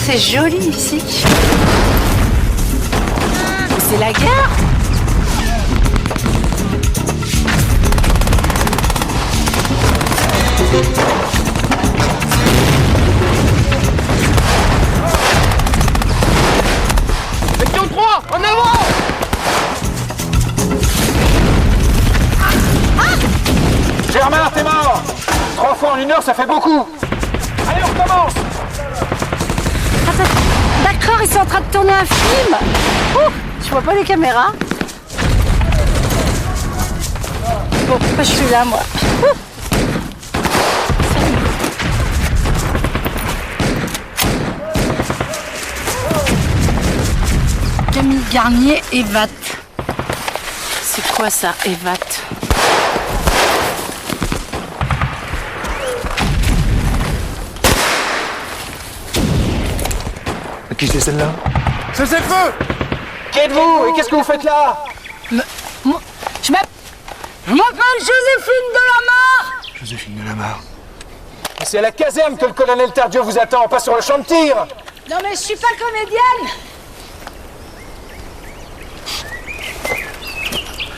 c'est joli ici. C'est la guerre. Section 3, en avant! Germain, t'es mort! 3 fois en 1 heure, ça fait beaucoup! Allez, on recommence! D'accord, ils sont en train de tourner un film. Ouh, je vois pas les caméras. Bon, pourquoi je suis là, moi? Camille Garnier, Evat. C'est quoi ça, Evat? Qui c'est celle-là? C'est le feu! Qui êtes-vous? Et qu'est-ce que vous faites là? Je m'appelle Joséphine Delamarre. Joséphine Delamarre. C'est à la caserne que le colonel Tardieu vous attend, pas sur le champ de tir! Non mais je suis pas comédienne.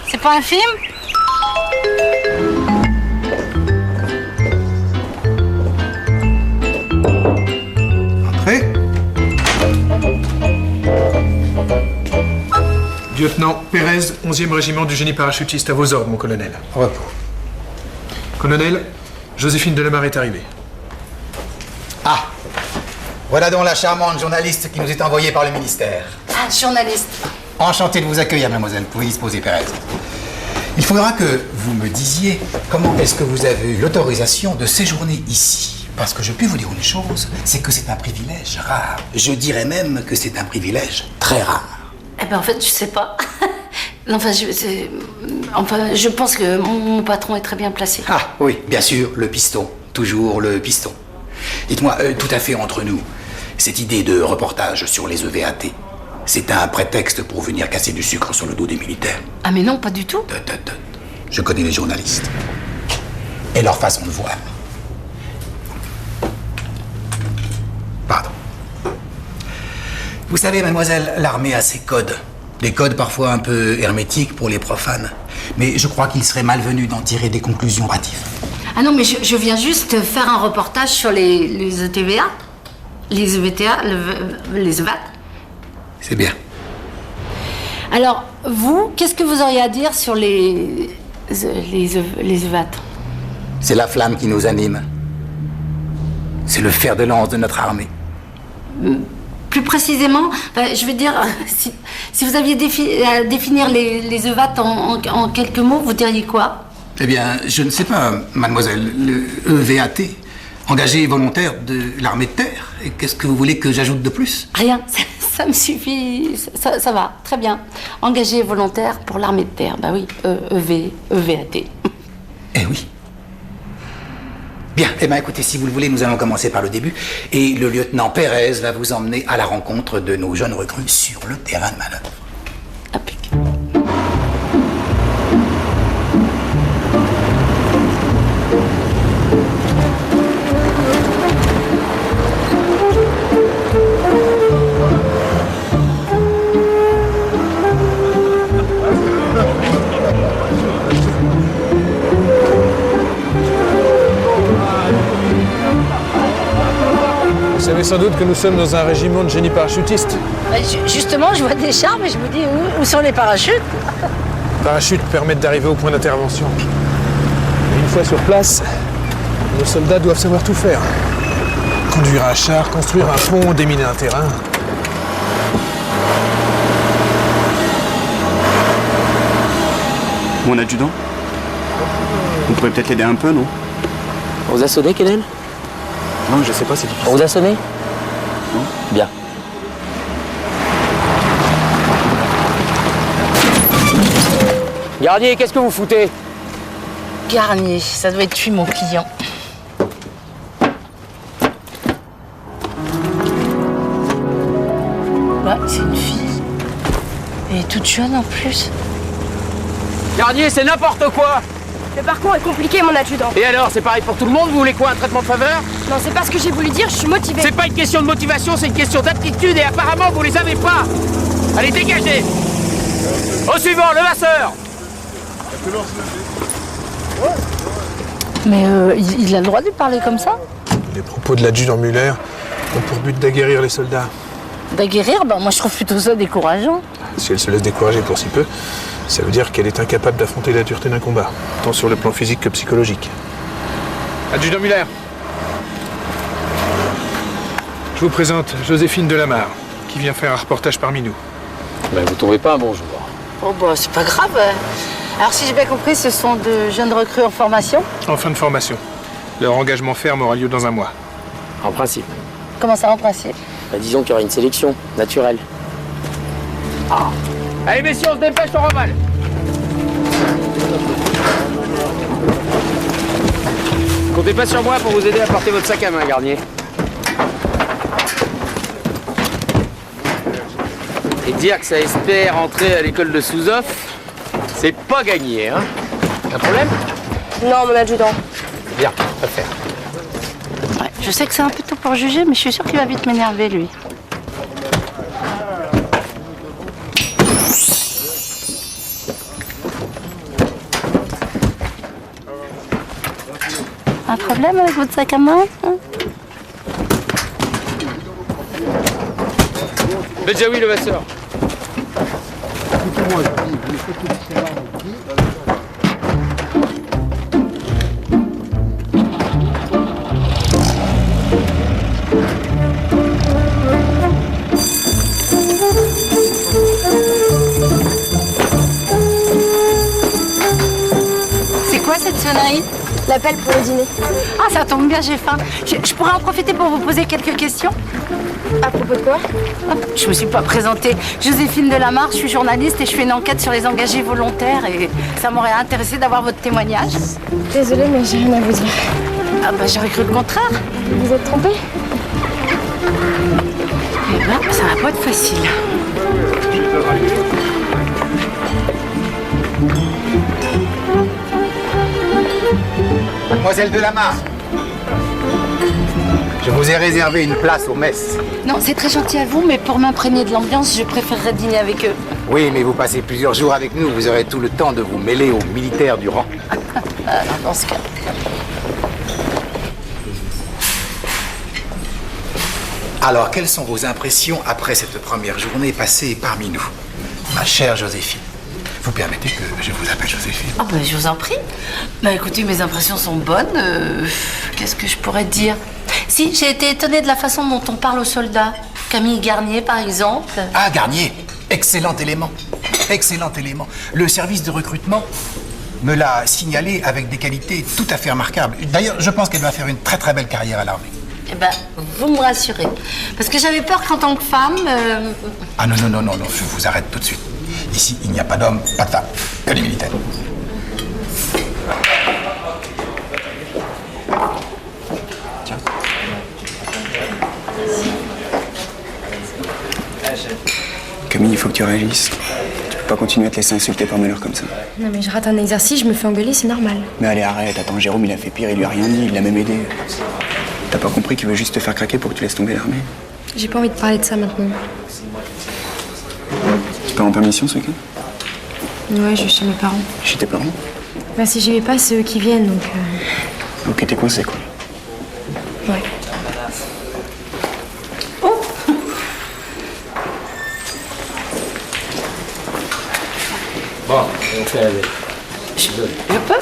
C'est pas un film? Entrez. Lieutenant Pérez, 11e régiment du génie parachutiste, à vos ordres, mon colonel. Repos. Colonel, Joséphine Delamarre est arrivée. Ah, voilà donc la charmante journaliste qui nous est envoyée par le ministère. Ah, journaliste. Enchanté de vous accueillir, mademoiselle. Vous pouvez disposer, Pérez. Il faudra que vous me disiez comment est-ce que vous avez eu l'autorisation de séjourner ici. Parce que je puis vous dire une chose, c'est que c'est un privilège rare. Je dirais même que c'est un privilège très rare. Eh ben en fait, je sais pas. Enfin, je pense que mon patron est très bien placé. Ah, oui, bien sûr, le piston. Toujours le piston. Dites-moi, tout à fait entre nous, cette idée de reportage sur les EVAT, c'est un prétexte pour venir casser du sucre sur le dos des militaires. Ah mais non, pas du tout. Je connais les journalistes. Et leur façon de voir. Pardon. Vous savez, mademoiselle, l'armée a ses codes. Des codes parfois un peu hermétiques pour les profanes. Mais je crois qu'il serait malvenu d'en tirer des conclusions hâtives. Ah non, mais je viens juste faire un reportage sur les ETVA, les EVTA, les EVAT. C'est bien. Alors, vous, qu'est-ce que vous auriez à dire sur les EVAT? C'est la flamme qui nous anime. C'est le fer de lance de notre armée. Plus précisément, je veux dire, si vous aviez à définir les EVAT en quelques mots, vous diriez quoi? Eh bien, je ne sais pas, mademoiselle. Le EVAT, engagé volontaire de l'armée de terre. Et qu'est-ce que vous voulez que j'ajoute de plus? Rien, ça me suffit, ça va, très bien. Engagé volontaire pour l'armée de terre, bah oui, EVAT. Eh oui. Bien, eh bien écoutez, si vous le voulez, nous allons commencer par le début. Et le lieutenant Pérez va vous emmener à la rencontre de nos jeunes recrues sur le terrain de manœuvre. Impeccable. Vous savez sans doute que nous sommes dans un régiment de génie parachutiste. Justement, je vois des chars, mais je me dis où sont les parachutes? Les parachutes permettent d'arriver au point d'intervention. Et une fois sur place, nos soldats doivent savoir tout faire. Conduire un char, construire un pont, déminer un terrain. Mon adjudant? Vous pourrez peut-être l'aider un peu, non? On vous a sonné, Kenen? Non, je sais pas, c'est difficile. On vous a sonné? Non. Bien. Garnier, qu'est-ce que vous foutez? Garnier, ça doit être lui, mon client. Ouais, c'est une fille. Elle est toute jeune en plus. Garnier, c'est n'importe quoi! Le parcours est compliqué, mon adjudant. Et alors, c'est pareil pour tout le monde? Vous voulez quoi, un traitement de faveur? Non, c'est pas ce que j'ai voulu dire, je suis motivée. C'est pas une question de motivation, c'est une question d'aptitude et apparemment vous les avez pas. Allez, dégagez. Au suivant, le masseur. Mais il a le droit de parler comme ça? Les propos de l'adjudant Muller ont pour but d'aguerrir les soldats. D'aguerrir? Bah moi je trouve plutôt ça décourageant. Si elle se laisse décourager pour si peu, ça veut dire qu'elle est incapable d'affronter la dureté d'un combat, tant sur le plan physique que psychologique. Adjudant Muller. Je vous présente Joséphine Delamarre, qui vient faire un reportage parmi nous. Ben, vous tombez pas un bon jour. Oh bah c'est pas grave. Alors si j'ai bien compris, ce sont de jeunes recrues en formation? En fin de formation. Leur engagement ferme aura lieu dans un mois. En principe. Comment ça en principe? Ben, disons qu'il y aura une sélection naturelle. Ah. Allez messieurs, on se dépêche, on remballe. Comptez pas sur moi pour vous aider à porter votre sac à main, Garnier. Et dire que ça espère entrer à l'école de sous-off, c'est pas gagné, hein. Un problème? Non, mon adjudant. Bien, à faire. Ouais, je sais que c'est un peu tôt pour juger, mais je suis sûre qu'il va vite m'énerver, lui. Un problème avec votre sac à main, hein? Bedjaoui, le masseur. C'est quoi cette sonnerie? L'appel pour le dîner. Ah, ça tombe bien, j'ai faim. Je pourrais en profiter pour vous poser quelques questions? À propos de quoi? Je me suis pas présentée. Joséphine Delamarre, je suis journaliste et je fais une enquête sur les engagés volontaires et ça m'aurait intéressé d'avoir votre témoignage. Désolée, mais j'ai rien à vous dire. Ah bah j'aurais cru le contraire. Vous êtes trompée? Eh ben, ça va pas être facile. Mademoiselle Delamarre, je vous ai réservé une place au mess. Non, c'est très gentil à vous, mais pour m'imprégner de l'ambiance, je préférerais dîner avec eux. Oui, mais vous passez plusieurs jours avec nous, vous aurez tout le temps de vous mêler aux militaires du rang. Dans ce cas. Alors, quelles sont vos impressions après cette première journée passée parmi nous, ma chère Joséphine? Vous permettez que je vous appelle Joséphine? Ah bah je vous en prie. Bah écoutez, mes impressions sont bonnes. Qu'est-ce que je pourrais dire? Si, j'ai été étonnée de la façon dont on parle aux soldats. Camille Garnier, par exemple. Ah, Garnier, excellent élément. Excellent élément. Le service de recrutement me l'a signalé avec des qualités tout à fait remarquables. D'ailleurs, je pense qu'elle va faire une très très belle carrière à l'armée. Eh ben, vous me rassurez. Parce que j'avais peur qu'en tant que femme... Ah non, je vous arrête tout de suite. Ici, il n'y a pas d'homme, pas de femme, que les militaires. Tiens. Camille, il faut que tu réagisses. Tu peux pas continuer à te laisser insulter par Muller comme ça. Non, mais je rate un exercice, je me fais engueuler, c'est normal. Mais allez, arrête. Attends, Jérôme, il a fait pire, il lui a rien dit, il l'a même aidé. T'as pas compris qu'il veut juste te faire craquer pour que tu laisses tomber l'armée? J'ai pas envie de parler de ça maintenant. Tu pars en permission ce week-end? Ouais, je vais chez mes parents. Chez tes parents? Bah, si j'y vais pas, c'est eux qui viennent, donc... Ok, t'es coincé, quoi. Ouais. Bon, on fait la veille. Je peux?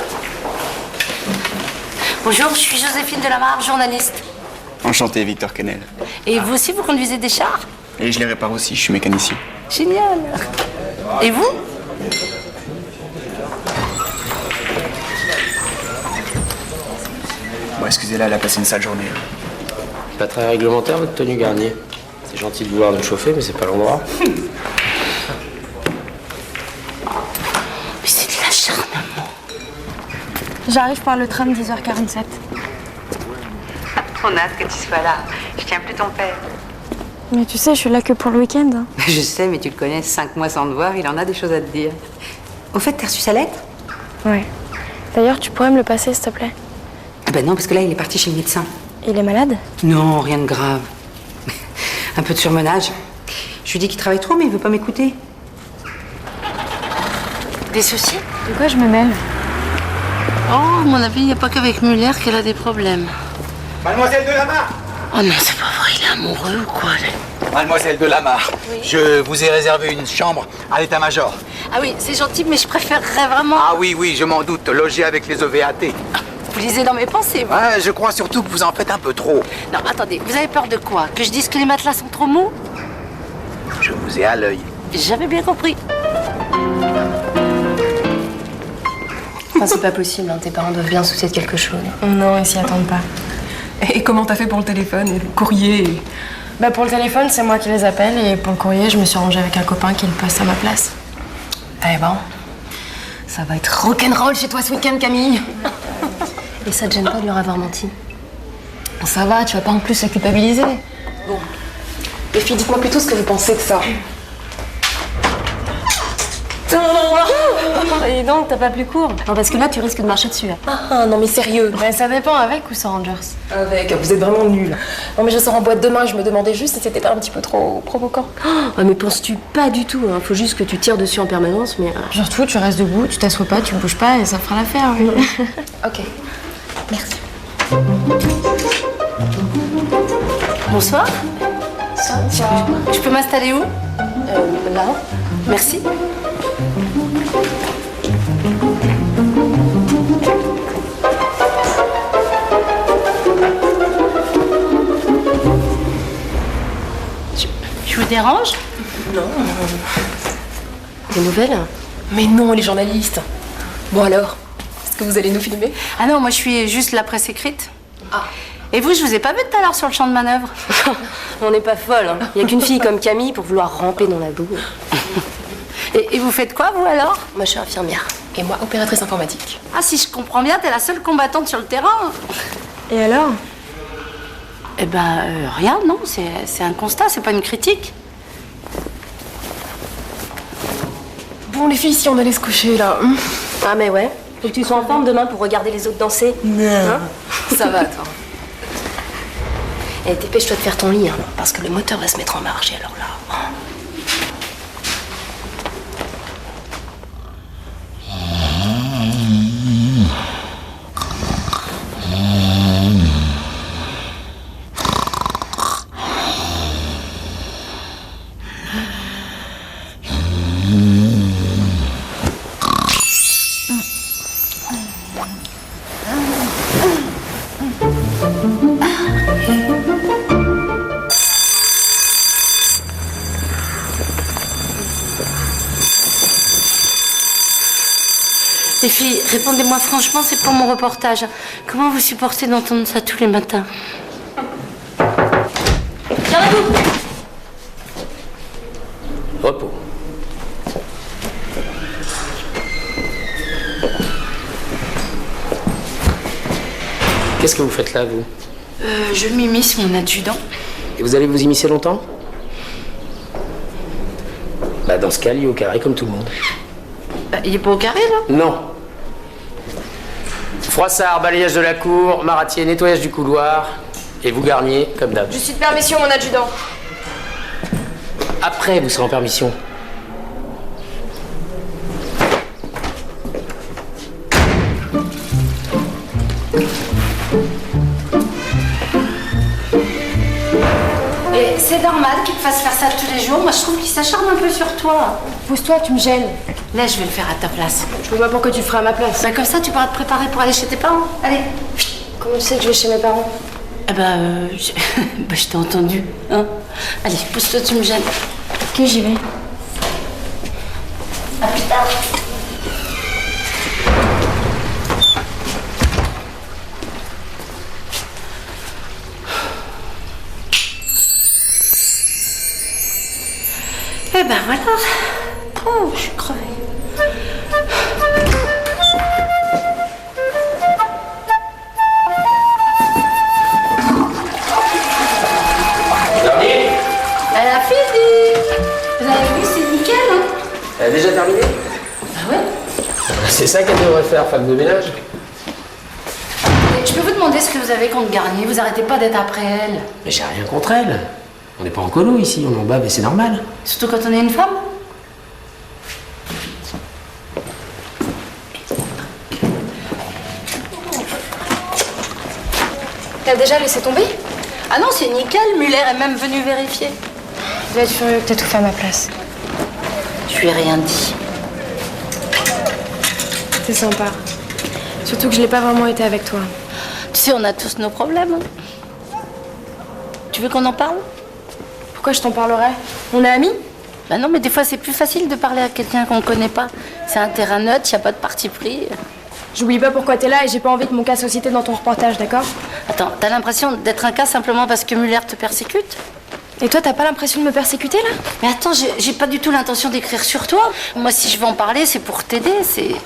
Bonjour, je suis Joséphine Delamarre, journaliste. Enchanté, Victor Kennel. Et vous aussi, vous conduisez des chars? Et je les répare aussi, je suis mécanicien. Génial. Et vous? Bon, excusez-la, elle a passé une sale journée. Pas très réglementaire votre tenue, Garnier. C'est gentil de vouloir nous chauffer, mais c'est pas l'endroit. Mais c'est de l'acharnement. J'arrive par le tram 10h47. Trop naze que tu sois là. Je tiens plus ton père. Mais tu sais, je suis là que pour le week-end. Hein. Je sais, mais tu le connais 5 mois sans te voir, il en a des choses à te dire. Au fait, t'as reçu sa lettre? Ouais. D'ailleurs, tu pourrais me le passer, s'il te plaît? Ah ben non, parce que là, il est parti chez le médecin. Il est malade? Non, rien de grave. Un peu de surmenage. Je lui dis qu'il travaille trop, mais il veut pas m'écouter. Des soucis? De quoi je me mêle? Oh, à mon avis, il n'y a pas qu'avec Muller qu'elle a des problèmes. Mademoiselle de Lamar. Oh non, c'est pas vrai, il est amoureux ou quoi? Mademoiselle de Lamar, je vous ai réservé une chambre à l'état-major. Ah oui, c'est gentil, mais je préférerais vraiment... Ah oui, oui, je m'en doute, loger avec les OVAT. Vous lisez dans mes pensées, vous. Ouais, je crois surtout que vous en faites un peu trop. Non, attendez, vous avez peur de quoi? Que je dise que les matelas sont trop mous? Je vous ai à l'œil. J'avais bien compris. Enfin, c'est pas possible, hein. Tes parents doivent bien soucier de quelque chose. Non, ils s'y attendent pas. Et comment t'as fait pour le téléphone et le courrier? Bah pour le téléphone, c'est moi qui les appelle et pour le courrier, je me suis arrangée avec un copain qui le poste à ma place. Eh ben, ça va être rock'n'roll chez toi ce week-end, Camille. Et ça te gêne pas de leur avoir menti? Ça va, tu vas pas en plus se culpabiliser. Bon. Les filles, dites-moi plutôt ce que vous pensez de ça. Et donc, t'as pas plus court? Non, parce que là, tu risques de marcher dessus. Là. Ah, non mais sérieux. Ben ça dépend, avec ou sans Rangers. Avec, vous êtes vraiment nuls. Non, mais je sors en boîte demain et je me demandais juste si c'était pas un petit peu trop provoquant. Ah, mais penses-tu pas du tout, hein. Faut juste que tu tires dessus en permanence, mais... Surtout, tu restes debout, tu t'assois pas, tu bouges pas et ça fera l'affaire. Oui. Ok. Merci. Bonsoir. Je peux m'installer où? Là. Merci. Je vous dérange? Non. Des nouvelles? Mais non, les journalistes. Bon alors, est-ce que vous allez nous filmer? Ah non, moi je suis juste la presse écrite. Ah. Et vous, je vous ai pas vu tout à l'heure sur le champ de manœuvre. On n'est pas folle, hein. Il y a qu'une fille comme Camille pour vouloir ramper dans la boue. Et vous faites quoi, vous, alors? Moi, je suis infirmière. Et moi, opératrice informatique. Ah, si je comprends bien, t'es la seule combattante sur le terrain. Et alors? Eh ben, rien, non. C'est un constat, c'est pas une critique. Bon, les filles, si on allait se coucher, là. Ah, mais ouais. Faut que tu sois en forme demain pour regarder les autres danser. Non. Hein? Ça va, toi. Et dépêche-toi de faire ton lit, hein, parce que le moteur va se mettre en marche, et alors là... Les filles, répondez-moi franchement, c'est pour mon reportage. Comment vous supportez d'entendre ça tous les matins? Gardez-vous! Repos. Qu'est-ce que vous faites là, vous? Je m'immisce mon adjudant. Et vous allez vous immiscer longtemps? Bah dans ce cas, il est au carré comme tout le monde. Bah, il est pas au carré, là? Non. Froissart, balayage de la cour, maratier, nettoyage du couloir. Et vous garniez, comme d'hab. Je suis de permission, mon adjudant. Après, vous serez en permission. Et c'est normal qu'il te fasse faire ça tous les jours. Moi, je trouve qu'il s'acharne un peu sur toi. Pousse-toi, tu me gênes. Là, je vais le faire à ta place. Je vois pas pourquoi tu le ferais à ma place. Bah, comme ça, tu pourras te préparer pour aller chez tes parents. Allez. Comment tu sais que je vais chez mes parents? Ah bah, bah, je t'ai entendu, hein. Allez, pousse-toi, tu me gênes. Que j'y vais. À plus tard. Eh ben voilà. Oh, je suis crevée. Terminé? Elle a fini. Vous avez vu, c'est nickel, hein. Elle a déjà terminé? Ah ouais. C'est ça qu'elle devrait faire, femme de ménage. Je peux vous demander demandé ce que vous avez contre Garnier. Vous arrêtez pas d'être après elle. Mais j'ai rien contre elle. On n'est pas en colo ici, on en bave et c'est normal. Surtout quand on est une femme. T'as déjà laissé tomber? Ah non, c'est nickel. Muller est même venu vérifier. Je dois être furieux que t'aies tout fait à ma place. Je lui ai rien dit. C'est sympa. Surtout que je l'ai pas vraiment été avec toi. Tu sais, on a tous nos problèmes. Tu veux qu'on en parle? Pourquoi je t'en parlerais? On est amis? Bah non, mais des fois, c'est plus facile de parler à quelqu'un qu'on connaît pas. C'est un terrain neutre, y a pas de parti pris. J'oublie pas pourquoi t'es là et j'ai pas envie que mon cas soit cité dans ton reportage, d'accord? Attends, t'as l'impression d'être un cas simplement parce que Muller te persécute? Et toi, t'as pas l'impression de me persécuter, là? Mais attends, j'ai pas du tout l'intention d'écrire sur toi. Moi, si je veux en parler, c'est pour t'aider. C'est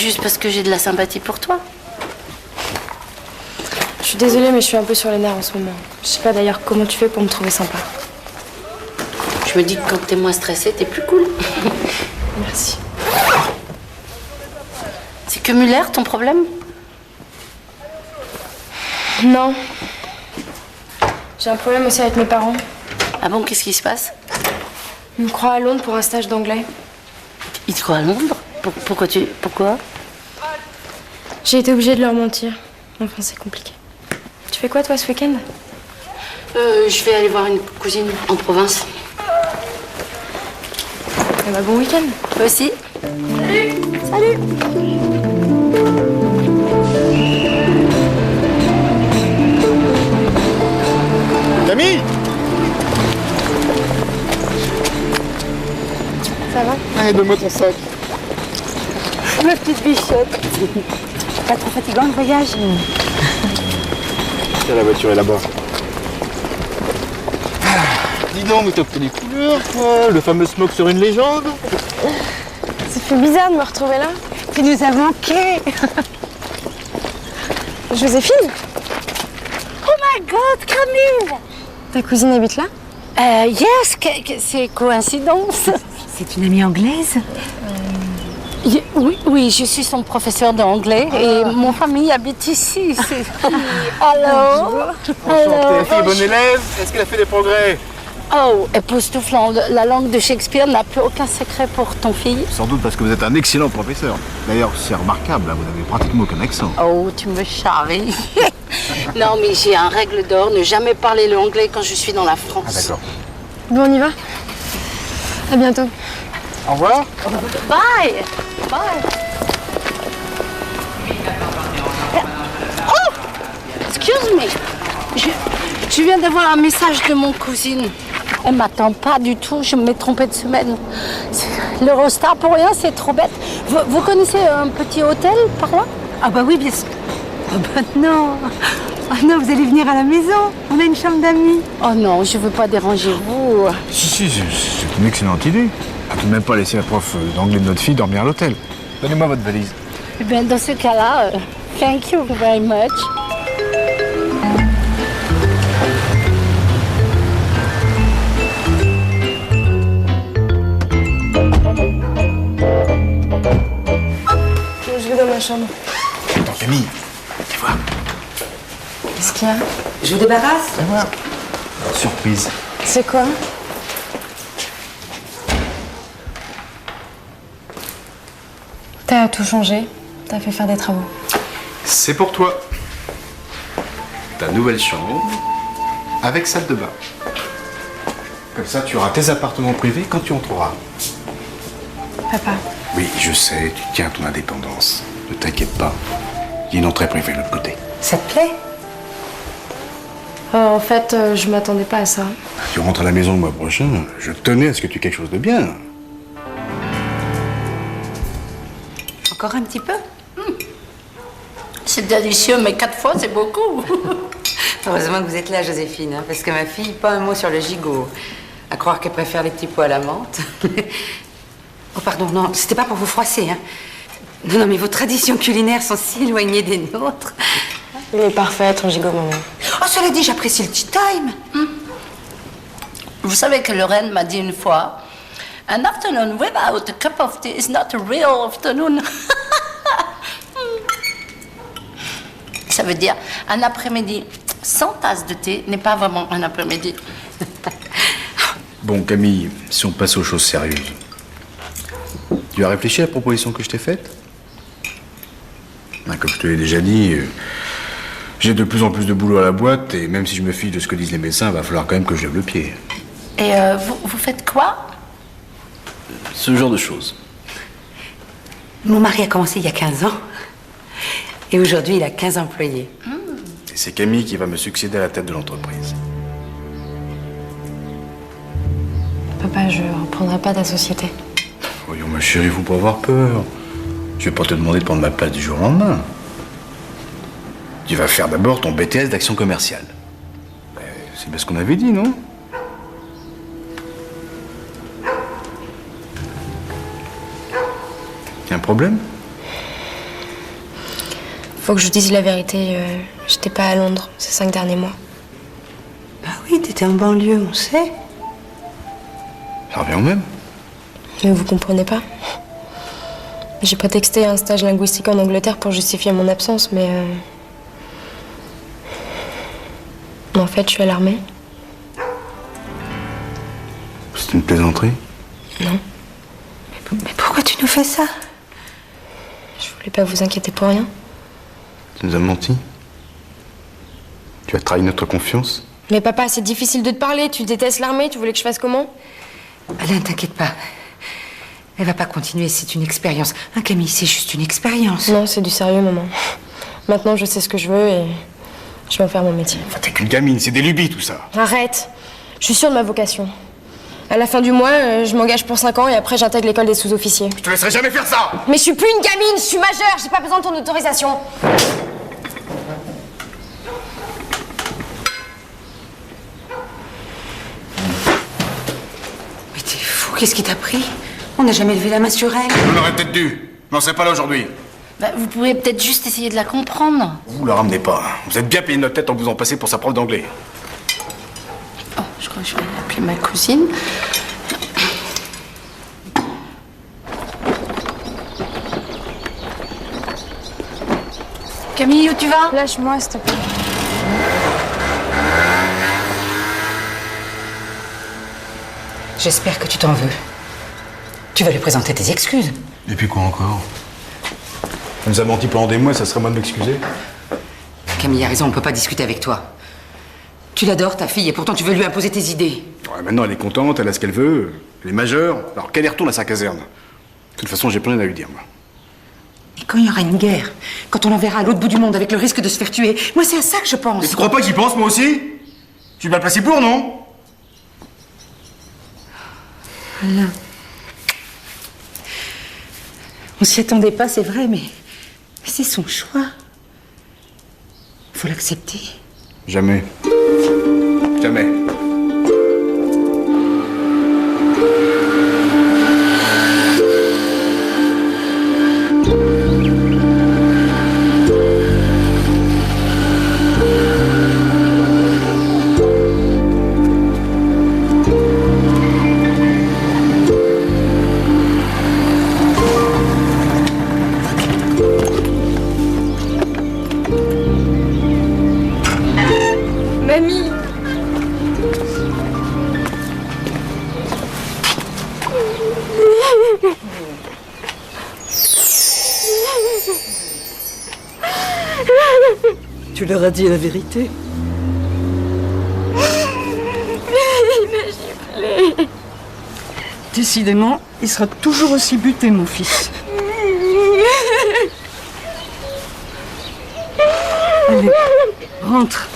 juste parce que j'ai de la sympathie pour toi. Je suis désolée, mais je suis un peu sur les nerfs en ce moment. Je sais pas d'ailleurs comment tu fais pour me trouver sympa. Je me dis que quand t'es moins stressée, t'es plus cool. Merci. C'est que Muller, ton problème? Non. J'ai un problème aussi avec mes parents. Ah bon, qu'est-ce qui se passe? Ils me croient à Londres pour un stage d'anglais. Ils te croient à Londres? Pourquoi? J'ai été obligée de leur mentir. Enfin, c'est compliqué. Tu fais quoi, toi, ce week-end? Je vais aller voir une cousine en province. Eh ben, bon week-end. Toi aussi? Salut. Camille! Ça va? Allez, donne-moi ton sac. Ma petite bichette. Pas trop fatigant le voyage? Tiens, la voiture est là-bas. Dis donc, mais t'as pris les couleurs, quoi. Le fameux smoke sur une légende. Ça fait bizarre de me retrouver là. Tu nous as manqué. Joséphine? Oh my God, Camille! Ta cousine habite là? Yes, c'est coïncidence. C'est une amie anglaise? Oui, je suis son professeur d'anglais et mon famille habite ici. Allô? Enchantée, fille, bonne élève. Est-ce qu'elle a fait des progrès? Oh, époustouflant. La langue de Shakespeare n'a plus aucun secret pour ton fille. Sans doute parce que vous êtes un excellent professeur. D'ailleurs, c'est remarquable, hein, vous n'avez pratiquement aucun accent. Oh, tu me charries. Non, mais j'ai un règle d'or, ne jamais parler l'anglais quand je suis dans la France. Ah d'accord. Bon, on y va? À bientôt. Au revoir. Bye! Bye! Oh! Excuse me. Je viens d'avoir un message de mon cousine. Elle m'attend pas du tout, je me suis trompée de semaine. L'Eurostar pour rien, c'est trop bête. Vous connaissez un petit hôtel par là? Ah bah oui, bien sûr. Ah bah non. Ah non, vous allez venir à la maison. On a une chambre d'amis. Oh non, je veux pas déranger vous. Si, c'est une excellente idée. À tout de même pas laisser la prof d'anglais de notre fille dormir à l'hôtel. Donnez-moi votre valise. Eh bien, dans ce cas-là, thank you very much. Je vais dans ma chambre. Attends, Camille, tu vois. Qu'est-ce qu'il y a? Je vous débarrasse? Viens voir. Surprise. C'est quoi? T'as tout changé. T'as fait faire des travaux. C'est pour toi. Ta nouvelle chambre avec salle de bain. Comme ça, tu auras tes appartements privés quand tu en trouveras. Papa. Oui, je sais, tu tiens à ton indépendance. Ne t'inquiète pas. Il y a une entrée privée de l'autre côté. Ça te plaît? En fait, je m'attendais pas à ça. Tu rentres à la maison le mois prochain. Je tenais à ce que tu aies quelque chose de bien. Encore un petit peu? C'est délicieux, mais 4 fois, c'est beaucoup. Heureusement que vous êtes là, Joséphine, hein, parce que ma fille, pas un mot sur le gigot. À croire qu'elle préfère les petits pois à la menthe. Oh, pardon, non, c'était pas pour vous froisser, hein. Non, mais vos traditions culinaires sont si éloignées des nôtres. Il est parfait, ton gigot, maman. Oh, cela dit, j'apprécie le tea time. Vous savez que Lorraine m'a dit une fois, an afternoon without a cup of tea is not a real afternoon. Ça ça veut dire un après-midi sans tasse de thé n'est pas vraiment un après-midi. Bon, Camille, si on passe aux choses sérieuses. Tu as réfléchi à la proposition que je t'ai faite? Comme je te l'ai déjà dit, j'ai de plus en plus de boulot à la boîte, et même si je me fie de ce que disent les médecins, il va falloir quand même que je lève le pied. Et vous faites quoi? Ce genre de choses. Mon mari a commencé il y a 15 ans. Et aujourd'hui, il a 15 employés. Et c'est Camille qui va me succéder à la tête de l'entreprise. Papa, je reprendrai pas ta société. Voyons, ma chérie, faut pas avoir peur. Je vais pas te demander de prendre ma place du jour au lendemain. Tu vas faire d'abord ton BTS d'action commerciale. C'est bien ce qu'on avait dit, non? Y a un problème? Faut que je vous dise la vérité, j'étais pas à Londres ces 5 derniers mois. Bah oui, t'étais en banlieue, on sait. Ça revient au même. Mais vous comprenez pas. J'ai prétexté un stage linguistique en Angleterre pour justifier mon absence, mais en fait, je suis à l'armée. C'est une plaisanterie? Non. Mais pourquoi tu nous fais ça? Je voulais pas vous inquiéter pour rien. Tu nous as menti? Tu as trahi notre confiance? Mais papa, c'est difficile de te parler. Tu détestes l'armée, tu voulais que je fasse comment? Alain, t'inquiète pas. Elle va pas continuer, c'est une expérience. Hein, Camille, c'est juste une expérience. Non, c'est du sérieux, maman. Maintenant, je sais ce que je veux et je vais en faire mon métier. Enfin, t'es qu'une gamine, c'est des lubies tout ça. Arrête. Je suis sûre de ma vocation. À la fin du mois, je m'engage pour 5 ans et après j'intègre l'école des sous-officiers. Je te laisserai jamais faire ça! Mais je suis plus une gamine, je suis majeure, j'ai pas besoin de ton autorisation. Mais t'es fou, qu'est-ce qui t'a pris? On n'a jamais levé la main sur elle. On aurait peut-être dû, mais on serait pas là aujourd'hui. Bah, vous pouvez peut-être juste essayer de la comprendre. Vous la ramenez pas. Vous êtes bien payé de notre tête en vous en passez pour sa prof d'anglais. Oh, je crois que je vais appeler ma cousine. Camille, où tu vas? Lâche-moi, s'il te plaît. J'espère que tu t'en veux. Tu vas lui présenter tes excuses. Et puis quoi encore? Elle nous a menti pendant des mois, ça serait moi de m'excuser. Camille a raison, on peut pas discuter avec toi. Tu l'adores, ta fille, et pourtant tu veux lui imposer tes idées. Ouais, maintenant elle est contente, elle a ce qu'elle veut, elle est majeure, alors qu'elle y retourne à sa caserne. De toute façon, j'ai plus rien à lui dire, moi. Et quand il y aura une guerre, quand on l'enverra à l'autre bout du monde avec le risque de se faire tuer, moi c'est à ça que je pense. Mais tu crois pas que j'y pense, moi aussi? Je suis mal placé pour, non? Alain. On s'y attendait pas, c'est vrai, mais c'est son choix. Faut l'accepter. Jamais. Jamais. Mamie. Tu leur as dit la vérité? Il m'a giflé. Décidément, il sera toujours aussi buté, mon fils. Allez, rentre.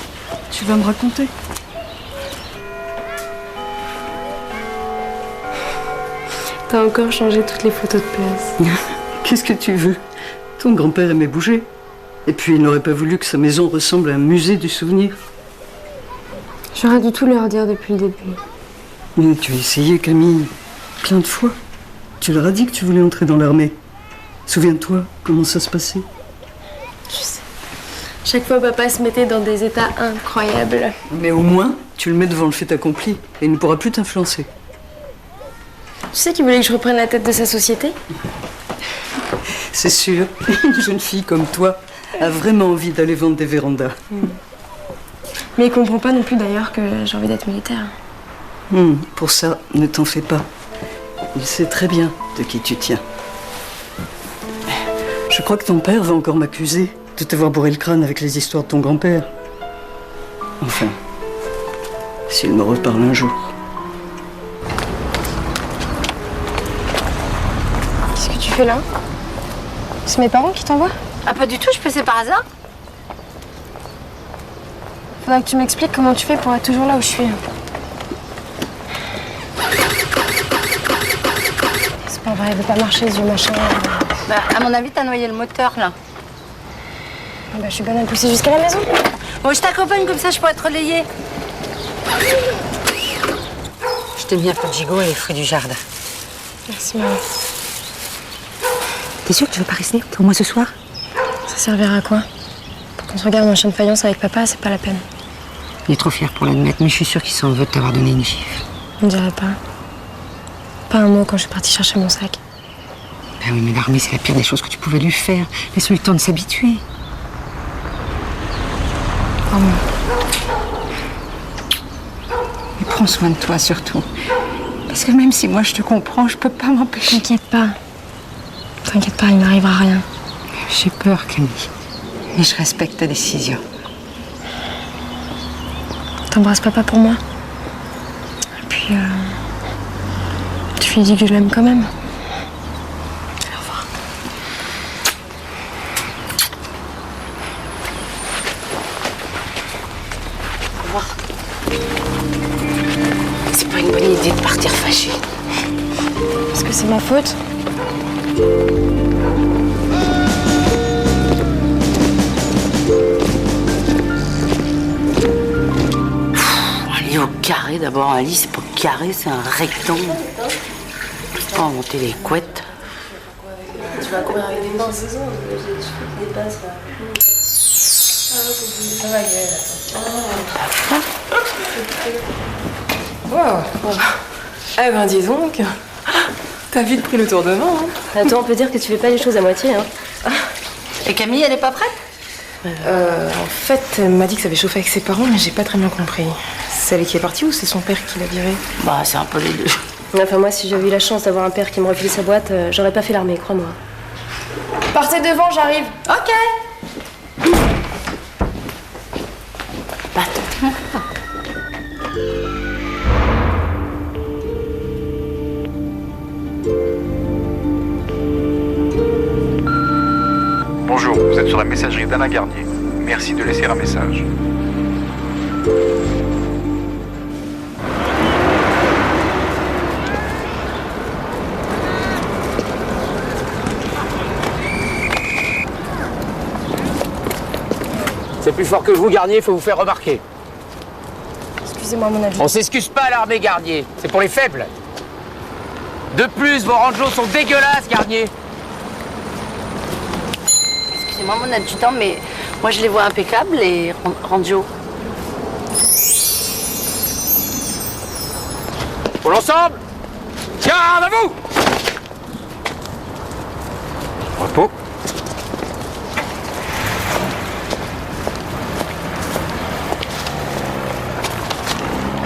Tu vas me raconter. T'as encore changé toutes les photos de place. Qu'est-ce que tu veux? Ton grand-père aimait bouger. Et puis, il n'aurait pas voulu que sa maison ressemble à un musée du souvenir. J'aurais dû tout leur dire depuis le début. Mais tu as essayé, Camille, plein de fois. Tu leur as dit que tu voulais entrer dans l'armée. Souviens-toi comment ça se passait. Je sais. Chaque fois, papa se mettait dans des états incroyables. Mais au moins, tu le mets devant le fait accompli et il ne pourra plus t'influencer. Tu sais qu'il voulait que je reprenne la tête de sa société? C'est sûr, une jeune fille comme toi, a vraiment envie d'aller vendre des vérandas. Mais il comprend pas non plus d'ailleurs que j'ai envie d'être militaire. Pour ça, ne t'en fais pas. Il sait très bien de qui tu tiens. Je crois que ton père va encore m'accuser de t'avoir bourré le crâne avec les histoires de ton grand-père. Enfin, s'il me reparle un jour. Qu'est-ce que tu fais là? C'est mes parents qui t'envoient? Ah, pas du tout, je passais par hasard. Faudra que tu m'expliques comment tu fais pour être toujours là où je suis. C'est pas vrai, il veut pas marcher ce vieux machin. Bah, à mon avis, t'as noyé le moteur, là. Bah, je suis bonne à le pousser jusqu'à la maison. Bon, je t'accompagne, comme ça, je pourrais te relayer. Je t'ai mis un peu de gigot et les fruits du jardin. Merci, maman. T'es sûre que tu veux pas rester au moins ce soir? Ça servira à quoi? Pour qu'on se regarde un chien de faïence avec papa, c'est pas la peine. Il est trop fier pour l'admettre, mais je suis sûre qu'il s'en veut de t'avoir donné une gifle. On dirait pas. Pas un mot quand je suis partie chercher mon sac. Ben oui, mais l'armée, c'est la pire des choses que tu pouvais lui faire. Laisse-lui le temps de s'habituer. Oh, mais prends soin de toi, surtout. Parce que même si moi, je te comprends, je peux pas m'empêcher. T'inquiète pas. T'inquiète pas, il n'arrivera rien. J'ai peur, Camille. Mais je respecte ta décision. T'embrasses papa pour moi? Et puis, tu lui dis que je l'aime quand même. Au revoir. Au revoir. C'est pas une bonne idée de partir fâché. Est-ce que c'est ma faute? Aller au carré d'abord, Alice, c'est pas carré, c'est un rectangle. Pas inventer les couettes. Tu vas courir avec des mains, c'est ça? Je fais des passes là. Ça va, Gaëlle, attends. Wow. Eh ben dis donc, t'as vite pris le tour de main. Hein. Attends, on peut dire que tu fais pas les choses à moitié, hein. Et Camille, elle est pas prête? En fait, elle m'a dit que ça avait chauffé avec ses parents, mais j'ai pas très bien compris. C'est elle qui est partie ou c'est son père qui l'a virée? Bah, c'est un peu les deux. Enfin, moi, si j'avais eu la chance d'avoir un père qui me refilait sa boîte, j'aurais pas fait l'armée, crois-moi. Partez devant, j'arrive. Ok. Bah, attends. Bonjour, vous êtes sur la messagerie d'Anna Garnier. Merci de laisser un message. C'est plus fort que vous, Garnier, il faut vous faire remarquer. Excusez-moi, mon avis. On s'excuse pas à l'armée, Garnier. C'est pour les faibles. De plus, vos rangeos sont dégueulasses, Garnier. Excusez-moi, mon adjudant, mais moi, je les vois impeccables, les randios. Pour l'ensemble. Garde à vous. Repos.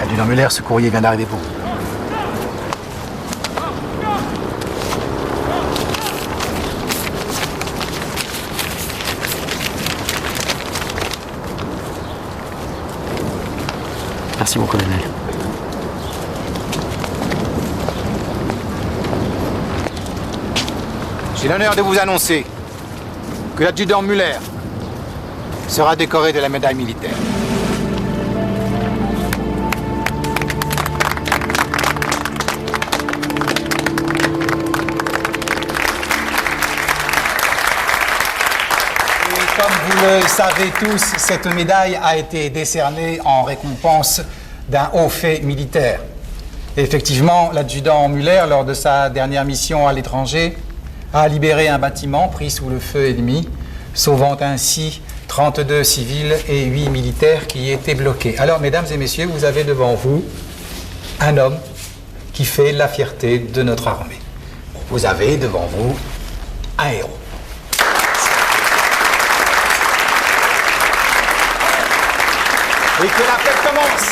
Adjudant Muller, ce courrier vient d'arriver pour vous. Merci, mon colonel. J'ai l'honneur de vous annoncer que l'adjudant Muller sera décoré de la médaille militaire. Comme vous le savez tous, cette médaille a été décernée en récompense d'un haut fait militaire. Et effectivement, l'adjudant Muller, lors de sa dernière mission à l'étranger, a libéré un bâtiment pris sous le feu ennemi, sauvant ainsi 32 civils et 8 militaires qui y étaient bloqués. Alors, mesdames et messieurs, vous avez devant vous un homme qui fait la fierté de notre armée. Vous avez devant vous un héros. Et que la fête commence.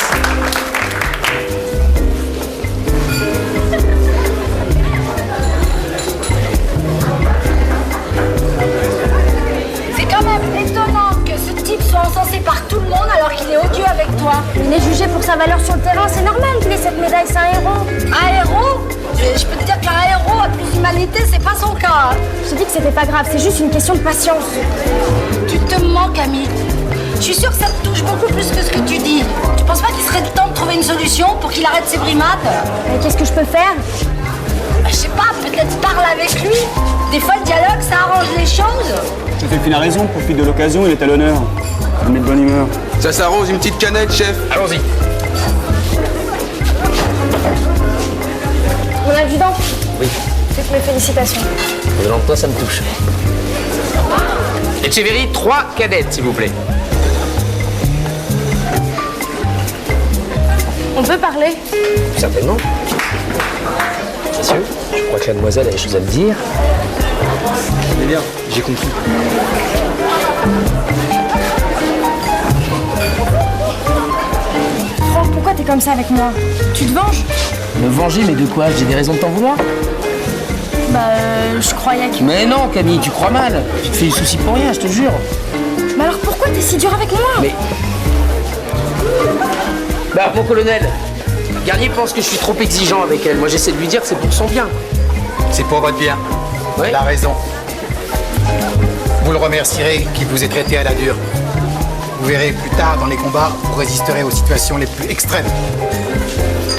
C'est quand même étonnant que ce type soit encensé par tout le monde alors qu'il est odieux avec toi. Il est jugé pour sa valeur sur le terrain, c'est normal qu'il ait cette médaille, c'est un héros. Un héros? Je peux te dire qu'un héros a plus d'humanité, c'est pas son cas. Je te dis que c'était pas grave, c'est juste une question de patience. Tu te mens, Camille. Je suis sûre que ça te touche beaucoup plus que ce que tu dis. Tu penses pas qu'il serait temps de trouver une solution pour qu'il arrête ses brimades? Et qu'est-ce que je peux faire? Je sais pas, peut-être parle avec lui. Des fois, le dialogue, ça arrange les choses. Joséphine a raison, profite de l'occasion, il est à l'honneur. Il met de bonne humeur. Ça s'arrose, une petite canette, chef. Allons-y. Mon adjudant? Oui. Toutes mes félicitations. Venant de toi, ça me touche. Etcheverry, 3 cadettes, s'il vous plaît. On peut parler? Certainement. Messieurs, je crois que la demoiselle a des choses à me dire. C'est bien, j'ai compris. Franck, pourquoi t'es comme ça avec moi? Tu te venges? Me venger, mais de quoi? J'ai des raisons de t'en vouloir? Je croyais que... Mais non, Camille, tu crois mal. Tu te fais du souci pour rien, je te jure. Mais alors pourquoi t'es si dur avec moi? Mais... Bah, mon colonel, Garnier pense que je suis trop exigeant avec elle. Moi, j'essaie de lui dire que c'est pour son bien. C'est pour votre bien. Ouais. Il a raison. Vous le remercierez qu'il vous ait traité à la dure. Vous verrez plus tard dans les combats, vous résisterez aux situations les plus extrêmes.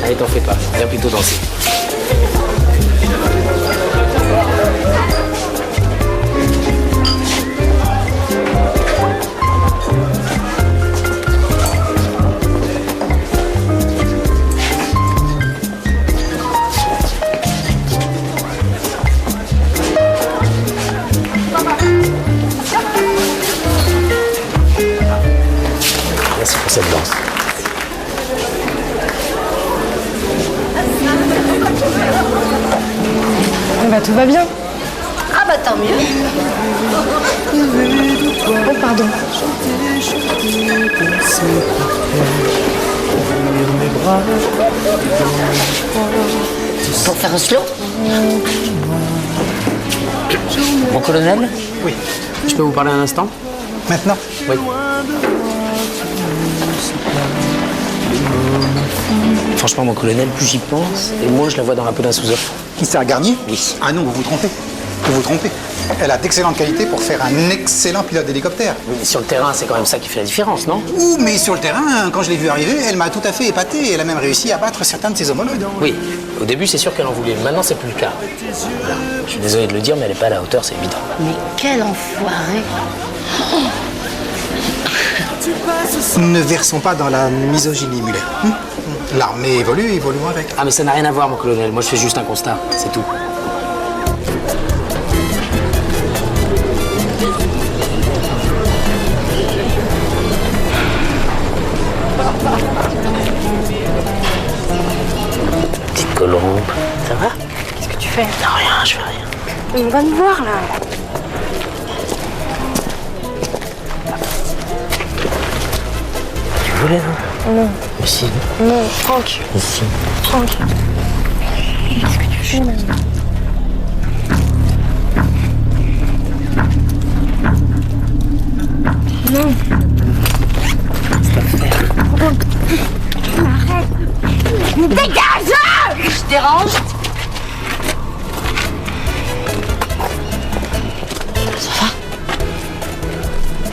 Allez, t'en fais pas. Viens plutôt danser. Merci pour cette danse. Bah tout va bien. Ah bah tant mieux. Oh pardon. Pour faire un slow? Mon colonel? Oui. Je peux vous parler un instant? Maintenant? Oui. Franchement, mon colonel, plus j'y pense, et moins je la vois dans la peau d'un sous-offre. Qui c'est, un Garnier? Oui. Ah non, vous vous trompez. Vous vous trompez. Elle a d'excellentes qualités pour faire un excellent pilote d'hélicoptère. Mais sur le terrain, c'est quand même ça qui fait la différence, non? Ouh, mais sur le terrain, quand je l'ai vue arriver, elle m'a tout à fait épaté. Elle a même réussi à battre certains de ses homologues. Oui. Au début, c'est sûr qu'elle en voulait. Maintenant, c'est plus le cas. Voilà. Je suis désolé de le dire, mais elle n'est pas à la hauteur, c'est évident. Mais quel enfoiré. Ne versons pas dans la misogynie, Muller. L'armée évolue, évoluons avec. Ah, mais ça n'a rien à voir, mon colonel. Moi, je fais juste un constat, c'est tout. Petite colombe. Ça va? Qu'est-ce que tu fais? Non, rien, je fais rien. On va me voir là. Tu voulais, non? Non. Mais si. Non, Franck. Mais si. Franck. Qu'est-ce que tu fais maintenant? Non. Arrête. Dégage! Je dérange? Ça va?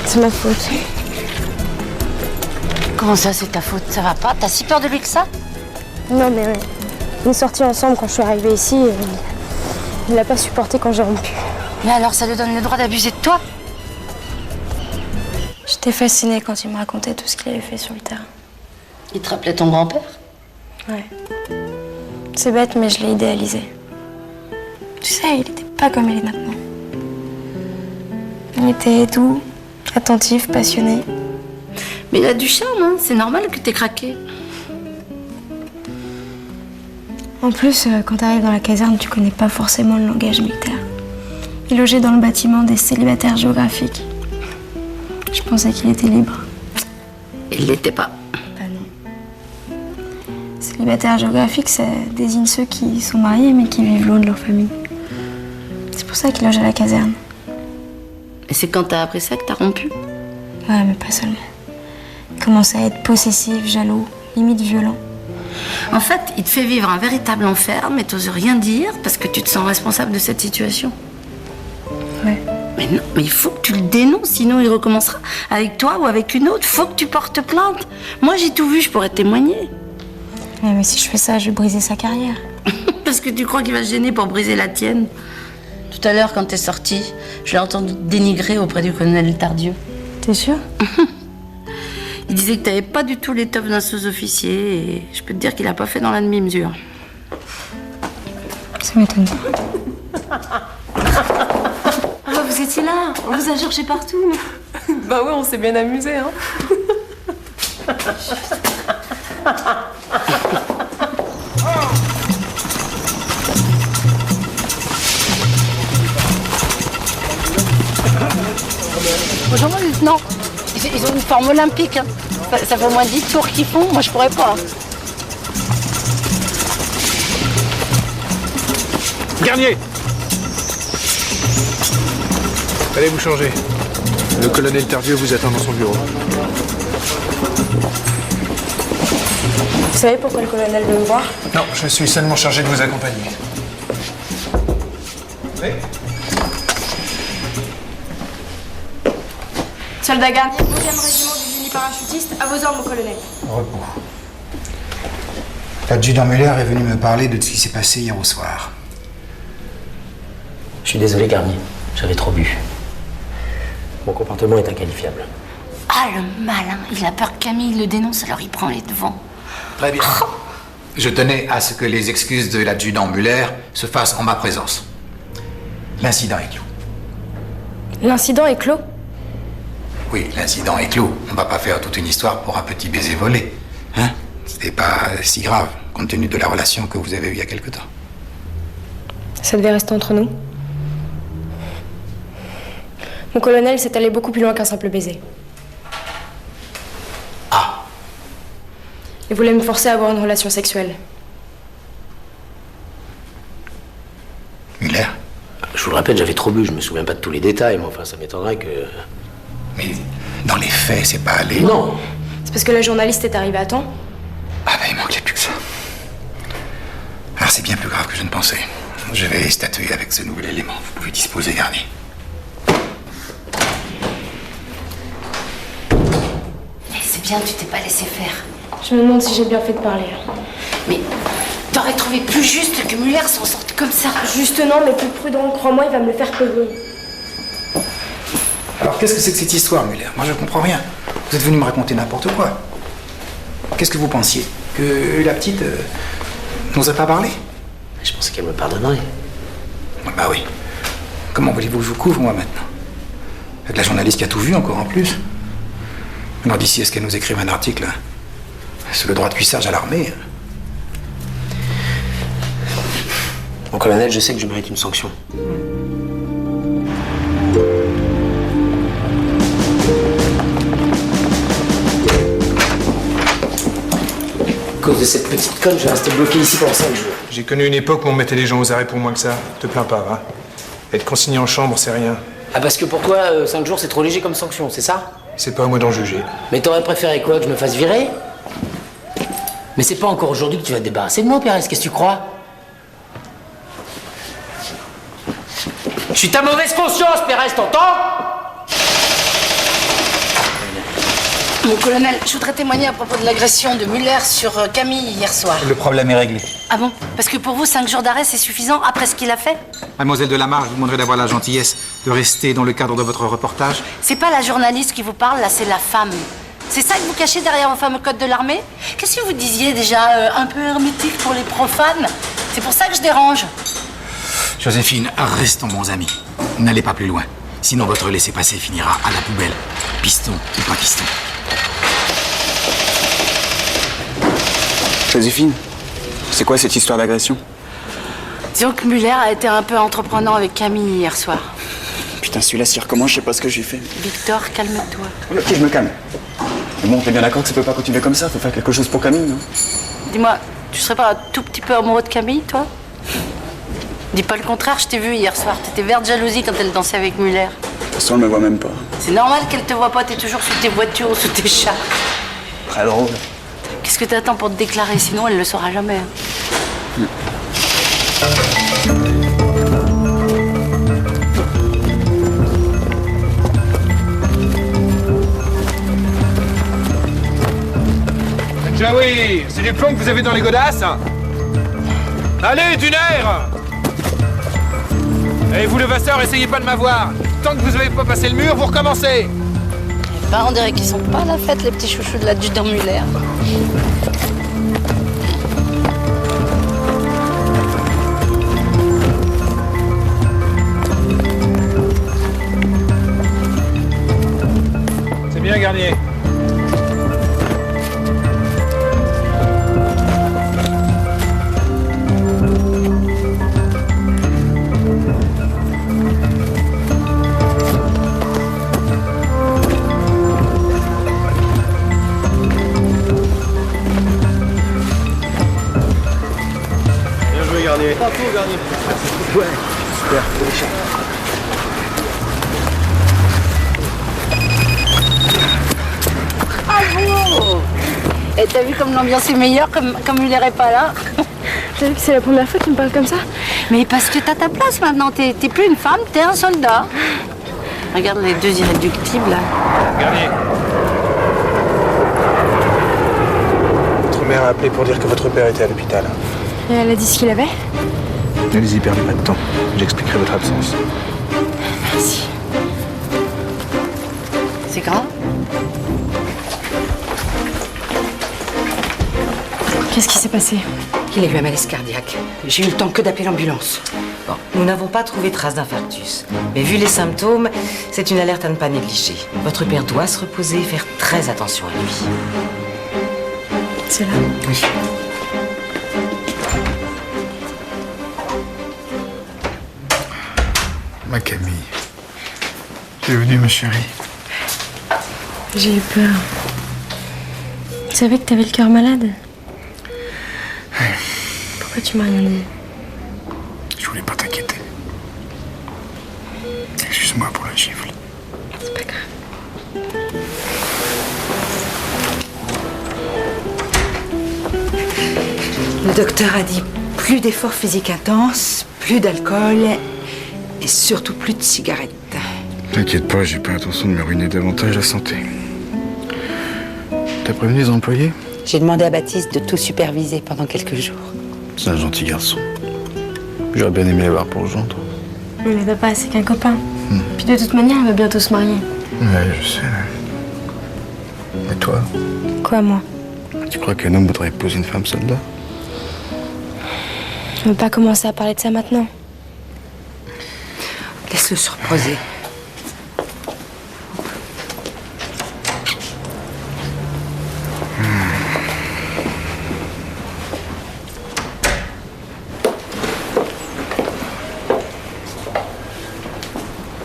C'est ma faute. Comment ça, c'est ta faute? Ça va pas? T'as si peur de lui que ça? Non, mais on est sortis ensemble quand je suis arrivée ici. Et il n'a pas supporté quand j'ai rompu. Mais alors, ça lui donne le droit d'abuser de toi? J'étais fascinée quand il me racontait tout ce qu'il avait fait sur le terrain. Il te rappelait ton grand-père? Ouais. C'est bête, mais je l'ai idéalisé. Tu sais, il était pas comme il est maintenant. Il était doux, attentif, passionné. Mais il a du charme, hein. C'est normal que t'aies craqué. En plus, quand t'arrives dans la caserne, tu connais pas forcément le langage militaire. Il logeait dans le bâtiment des célibataires géographiques. Je pensais qu'il était libre. Il l'était pas. Célibataire géographique, ça désigne ceux qui sont mariés mais qui vivent loin de leur famille. C'est pour ça qu'ils logent à la caserne. Et c'est quand t'as appris ça que t'as rompu? Ouais, mais pas seulement. Il commence à être possessif, jaloux, limite violent. En fait, il te fait vivre un véritable enfer, mais t'oses rien dire parce que tu te sens responsable de cette situation. Ouais. Mais non, mais il faut que tu le dénonces, sinon il recommencera avec toi ou avec une autre. Faut que tu portes plainte. Moi, j'ai tout vu, je pourrais témoigner. Ouais, mais si je fais ça, je vais briser sa carrière. Parce que tu crois qu'il va se gêner pour briser la tienne. Tout à l'heure, quand t'es sortie, je l'ai entendu te dénigrer auprès du colonel Tardieu. T'es sûre? Il disait que t'avais pas du tout l'étoffe d'un sous-officier et je peux te dire qu'il a pas fait dans la demi-mesure. Ça m'étonne pas. Ah, vous étiez là. On vous a cherché partout. Bah ouais, on s'est bien amusé, hein. Bonjour, lieutenant. Ils ont une forme olympique. Hein. Ça fait au moins 10 tours qu'ils font. Moi, je pourrais pas. Garnier! Allez vous changer. Le colonel Tardieu vous attend dans son bureau. Vous savez pourquoi le colonel veut me voir? Non, je suis seulement chargé de vous accompagner. Oui? Soldat Garnier, 12e régiment du génie parachutiste, à vos ordres, mon colonel. Repos. L'adjudant Muller est venu me parler de ce qui s'est passé hier au soir. Je suis désolé, Garnier. J'avais trop bu. Mon comportement est inqualifiable. Ah, le malin. Il a peur que Camille le dénonce, alors il prend les devants. Très bien. Je tenais à ce que les excuses de l'adjudant Muller se fassent en ma présence. L'incident est clos. L'incident est clos? Oui, l'incident est clos. On va pas faire toute une histoire pour un petit baiser volé. Hein? C'était pas si grave, compte tenu de la relation que vous avez eue il y a quelque temps. Ça devait rester entre nous. Mon colonel s'est allé beaucoup plus loin qu'un simple baiser. Ah. Il voulait me forcer à avoir une relation sexuelle. Muller? Je vous le répète, j'avais trop bu, je me souviens pas de tous les détails, mais enfin, ça m'étonnerait que... Mais dans les faits, c'est pas allé... Non. C'est parce que la journaliste est arrivée à temps? Ah ben, il manquait plus que ça. Alors c'est bien plus grave que je ne pensais. Je vais statuer avec ce nouvel élément. Vous pouvez disposer, Garnier. C'est bien, tu t'es pas laissé faire. Je me demande si j'ai bien fait de parler. Mais t'aurais trouvé plus juste que Muller s'en sorte comme ça. Juste non, mais plus prudent. Crois-moi, il va me le faire payer. Alors qu'est-ce que c'est que cette histoire, Muller? Moi je comprends rien. Vous êtes venu me raconter n'importe quoi. Qu'est-ce que vous pensiez? Que la petite n'osait pas parler? Je pensais qu'elle me pardonnerait. Bah oui. Comment voulez-vous que je vous couvre, moi, maintenant? Avec la journaliste qui a tout vu, encore en plus. Alors d'ici, est-ce qu'elle nous écrive un article hein, sur le droit de cuissage à l'armée? Mon colonel, je sais que je mérite une sanction. À cause de cette petite conne, je vais rester bloqué ici pendant 5 jours. J'ai connu une époque où on mettait les gens aux arrêts pour moins que ça. Te plains pas, va. Être consigné en chambre, c'est rien. Ah, parce que pour toi, 5 jours, c'est trop léger comme sanction, c'est ça? C'est pas à moi d'en juger. Mais t'aurais préféré quoi? Que je me fasse virer? Mais c'est pas encore aujourd'hui que tu vas te débarrasser de moi, Pérez, qu'est-ce que tu crois? Je suis ta mauvaise conscience, Pérez, t'entends? Mon colonel, je voudrais témoigner à propos de l'agression de Muller sur Camille hier soir. Le problème est réglé. Ah bon? Parce que pour vous, 5 jours d'arrêt, c'est suffisant après ce qu'il a fait? Mademoiselle Delamarre, je vous demanderai d'avoir la gentillesse de rester dans le cadre de votre reportage. C'est pas la journaliste qui vous parle, là, c'est la femme. C'est ça que vous cachez derrière vos fameux codes de l'armée? Qu'est-ce que vous disiez déjà? Un peu hermétique pour les profanes? C'est pour ça que je dérange. Joséphine, restons bons amis. N'allez pas plus loin. Sinon, votre laissez-passer finira à la poubelle. Piston ou pas piston. Joséphine, c'est quoi cette histoire d'agression? Disons que Muller a été un peu entreprenant avec Camille hier soir. Putain, celui-là, s'il recommence, je sais pas ce que j'ai fait. Victor, calme-toi. Ok, je me calme. Mais bon, t'es bien d'accord que ça peut pas continuer comme ça? Faut faire quelque chose pour Camille, non? Dis-moi, tu serais pas un tout petit peu amoureux de Camille, toi? Dis pas le contraire, je t'ai vu hier soir. T'étais verte jalousie quand elle dansait avec Muller. De toute façon, elle me voit même pas. C'est normal qu'elle te voit pas, t'es toujours sous tes voitures ou sous tes chats. Très drôle. Qu'est-ce que t'attends pour te déclarer? Sinon, elle le saura jamais. Hein. Jaoui, c'est du plomb que vous avez dans les godasses? Allez, du nerf! Et vous, le Vasseur, essayez pas de m'avoir. Tant que vous avez pas passé le mur, vous recommencez. Eh ben, on dirait qu'ils sont pas à la fête, les petits chouchous de l'adjudant Muller. C'est bien, Garnier. Ouais, super. Ah bon? Et t'as vu comme l'ambiance est meilleure, comme Muller est pas là? T'as vu que c'est la première fois qu'il me parle comme ça? Mais parce que t'as ta place maintenant, t'es plus une femme, t'es un soldat. Regarde les deux irréductibles là. Garnier. Votre mère a appelé pour dire que votre père était à l'hôpital. Et elle a dit ce qu'il avait? Allez-y, perdez pas de temps. J'expliquerai votre absence. Merci. C'est grave? Qu'est-ce qui s'est passé? Il a eu un malaise cardiaque. J'ai eu le temps que d'appeler l'ambulance. Bon, nous n'avons pas trouvé trace d'infarctus. Mais vu les symptômes, c'est une alerte à ne pas négliger. Votre père doit se reposer et faire très attention à lui. C'est là? Oui. Ma Camille. T'es venue, ma chérie. J'ai eu peur. Tu savais que t'avais le cœur malade? Pourquoi tu m'as rien dit? Je voulais pas t'inquiéter. Excuse-moi pour la gifle. C'est pas grave. Le docteur a dit plus d'efforts physiques intenses, plus d'alcool et surtout plus de cigarettes. T'inquiète pas, j'ai pas l'intention de me ruiner davantage la santé. T'as prévenu les employés? J'ai demandé à Baptiste de tout superviser pendant quelques jours. C'est un gentil garçon. J'aurais bien aimé l'avoir pour rejoindre. Mais papa, c'est qu'un copain. Puis de toute manière, elle va bientôt se marier. Ouais, je sais. Et toi? Quoi, moi? Tu crois qu'un homme voudrait épouser une femme soldat? On ne veut pas commencer à parler de ça maintenant. Laisse-le se reposer.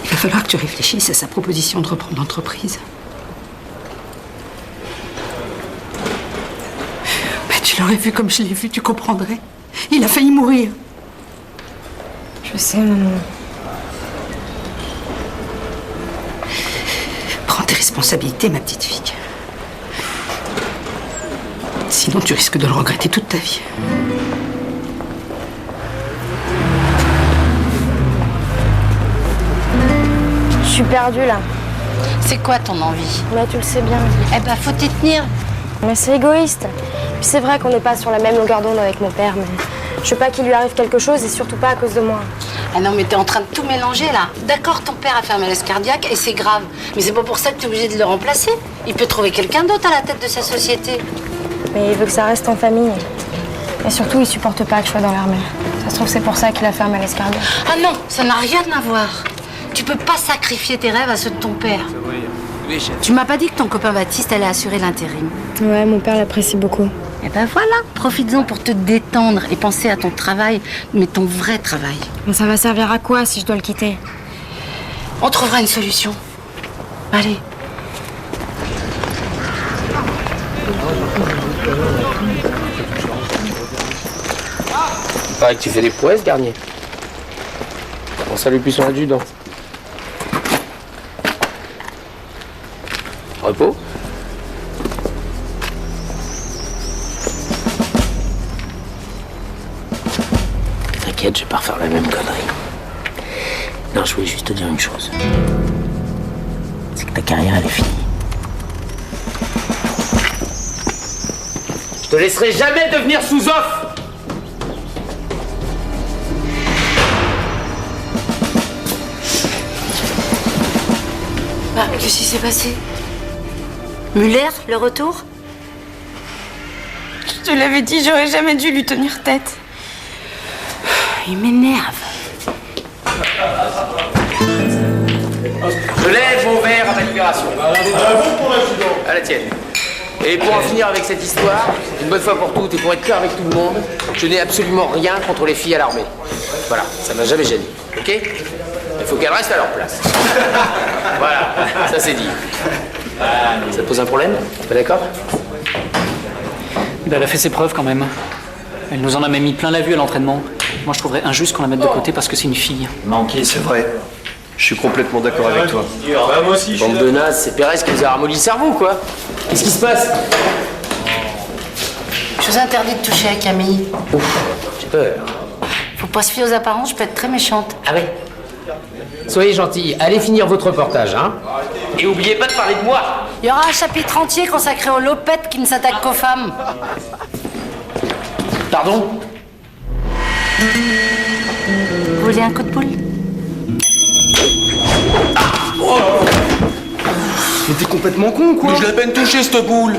Il va falloir que tu réfléchisses à sa proposition de reprendre l'entreprise. Ben, tu l'aurais vu comme je l'ai vu, tu comprendrais. Il a failli mourir. Je sais, maman. Prends tes responsabilités, ma petite fille. Sinon, tu risques de le regretter toute ta vie. Je suis perdue, là. C'est quoi ton envie? Mais tu le sais bien. Eh ben, faut t'y tenir. Mais c'est égoïste. Puis c'est vrai qu'on n'est pas sur la même longueur d'onde avec mon père, mais je veux pas qu'il lui arrive quelque chose et surtout pas à cause de moi. Ah non, mais t'es en train de tout mélanger, là. D'accord, ton père a fait un malaise cardiaque et c'est grave. Mais c'est pas pour ça que t'es obligé de le remplacer. Il peut trouver quelqu'un d'autre à la tête de sa société. Mais il veut que ça reste en famille. Et surtout, il supporte pas que je sois dans l'armée. Ça se trouve, c'est pour ça qu'il a fait un malaise cardiaque. Ah non, ça n'a rien à voir. Tu peux pas sacrifier tes rêves à ceux de ton père. Oui, chef. Tu m'as pas dit que ton copain Baptiste allait assurer l'intérim. Ouais, mon père l'apprécie beaucoup. Et ben voilà, profites-en pour te détendre et penser à ton travail, mais ton vrai travail. Mais ça va servir à quoi si je dois le quitter? On trouvera une solution. Allez. paraît que tu fais des prouesses, Garnier. On salue plus son adjudant. Repos. T'inquiète, je vais pas refaire la même connerie. Non, je voulais juste te dire une chose. C'est que ta carrière, elle est finie. Je te laisserai jamais devenir sous-off. Bah, qu'est-ce qui s'est passé? Muller, le retour? Je te l'avais dit, j'aurais jamais dû lui tenir tête. Il m'énerve. Je lève mon verre à ta libération. À la tienne. Et pour en finir avec cette histoire, une bonne fois pour toutes et pour être clair avec tout le monde, je n'ai absolument rien contre les filles à l'armée. Voilà, ça m'a jamais gêné, ok? Il faut qu'elles restent à leur place. Voilà, ça c'est dit. Ça te pose un problème? T'es pas d'accord? Elle a fait ses preuves quand même. Elle nous en a même mis plein la vue à l'entraînement. Moi je trouverais injuste qu'on la mette de côté parce que c'est une fille. Manqué, c'est vrai. Je suis complètement d'accord avec toi. Moi aussi. Bande de nazes, c'est Pérez qui vous a ramolli le cerveau, quoi. Qu'est-ce qui se passe? Je vous interdis de toucher à Camille. J'ai peur. Faut pas se fier aux apparences, je peux être très méchante. Ah ouais? Soyez gentils, allez finir votre reportage, hein. Et oubliez pas de parler de moi. Il y aura un chapitre entier consacré aux lopettes qui ne s'attaquent qu'aux femmes. Pardon? Vous voulez un coup de boule? Mais t'es complètement con, quoi. Mais je l'ai à peine touché, cette boule.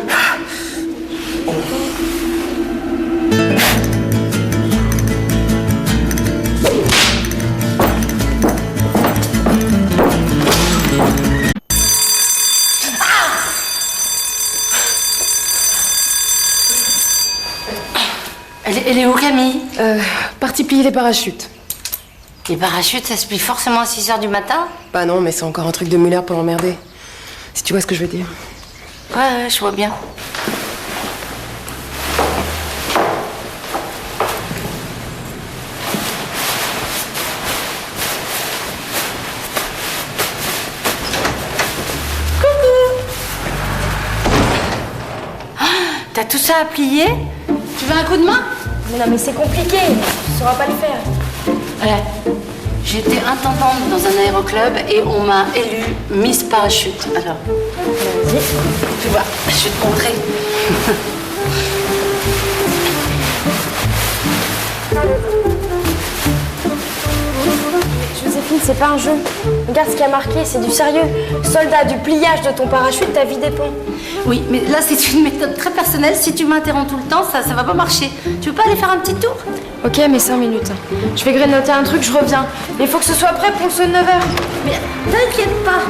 Elle est où, Camille? Partie plier les parachutes. Les parachutes, ça se plie forcément à 6h du matin? Bah non, mais c'est encore un truc de Muller pour l'emmerder. Si tu vois ce que je veux dire. Ouais, je vois bien. Coucou! Ah, t'as tout ça à plier? Tu veux un coup de main? Mais non, mais c'est compliqué. Tu sauras pas le faire. Ouais. J'étais intendante dans un aéroclub et on m'a élue Miss Parachute. Alors, vas-y. Tu vois, je vais te montrer. Joséphine, c'est pas un jeu. Regarde ce qui a marqué, c'est du sérieux. Soldat, du pliage de ton parachute, ta vie dépend. Oui, mais là, c'est une méthode très personnelle. Si tu m'interromps tout le temps, ça va pas marcher. Tu veux pas aller faire un petit tour? Ok, mais 5 minutes. Je vais grignoter un truc, je reviens. Mais il faut que ce soit prêt pour le saut de 9h. Mais t'inquiète pas.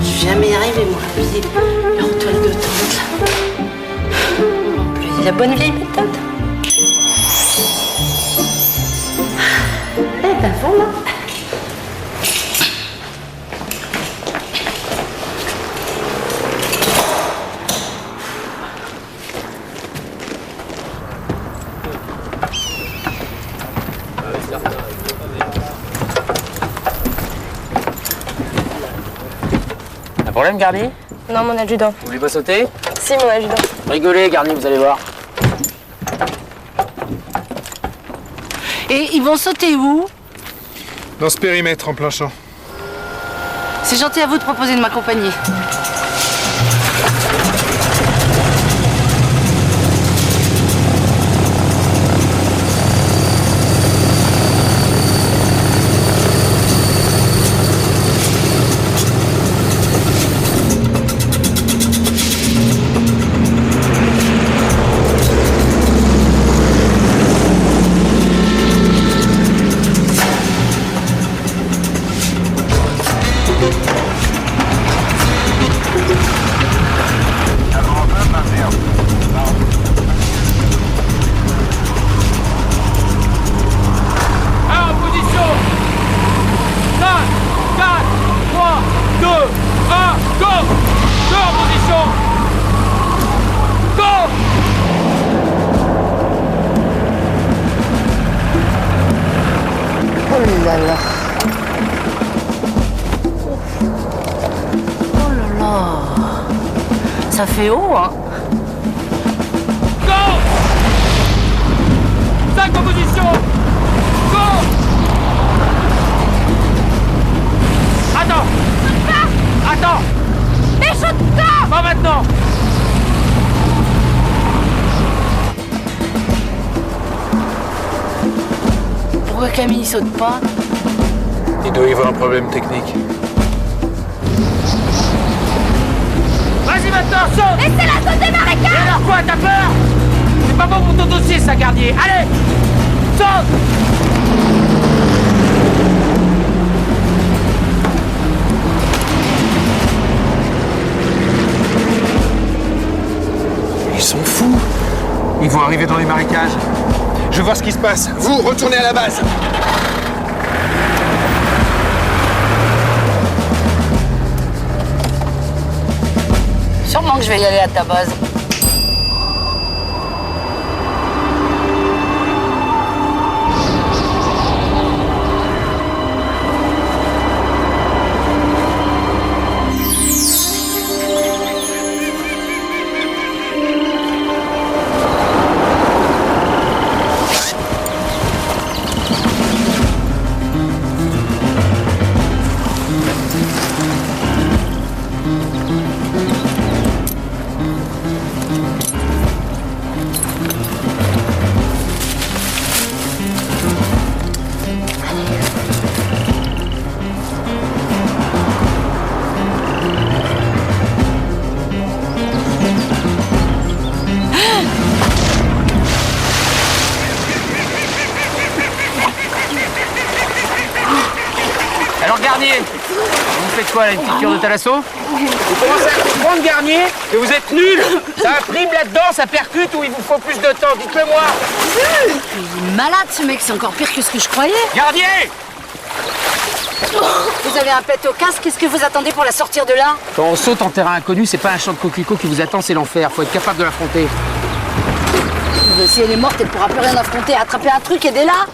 Je vais jamais y arriver, moi, à plier leur toile de tente. Employer la bonne vieille méthode. Eh ben voilà. Un problème, Garnier? Non, mon adjudant. Vous voulez pas sauter? Si, mon adjudant. Rigolez, Garnier, vous allez voir. Et ils vont sauter où? Dans ce périmètre, en plein champ. C'est gentil à vous de proposer de m'accompagner. Ça fait haut, hein. Go! 5 en position! Go! Attends! Saute pas! Attends! Mais saute pas! Pas maintenant! Pourquoi Camille saute pas? Il doit y avoir un problème technique. Vas-y maintenant, saute! Laissez-la sauter, marécage! Et alors quoi, t'as peur? C'est pas bon pour ton dossier, ça, Garnier. Allez! Saute! Ils sont fous. Ils vont arriver dans les marécages. Je veux voir ce qui se passe. Vous, retournez à la base. Sûrement que je vais y aller à ta base. Alors, Garnier, vous faites quoi, là, une petite cure de thalasso? Vous commencez à comprendre, Garnier, que vous êtes nul. Ça imprime là-dedans, ça percute ou il vous faut plus de temps? Dites-le moi. Il est malade, ce mec, c'est encore pire que ce que je croyais. Garnier! Vous avez un pet au casque, qu'est-ce que vous attendez pour la sortir de là? Quand on saute en terrain inconnu, c'est pas un champ de coquelicots qui vous attend, c'est l'enfer. Faut être capable de l'affronter. Si elle est morte, elle pourra plus rien affronter. Attraper un truc, aidez-la.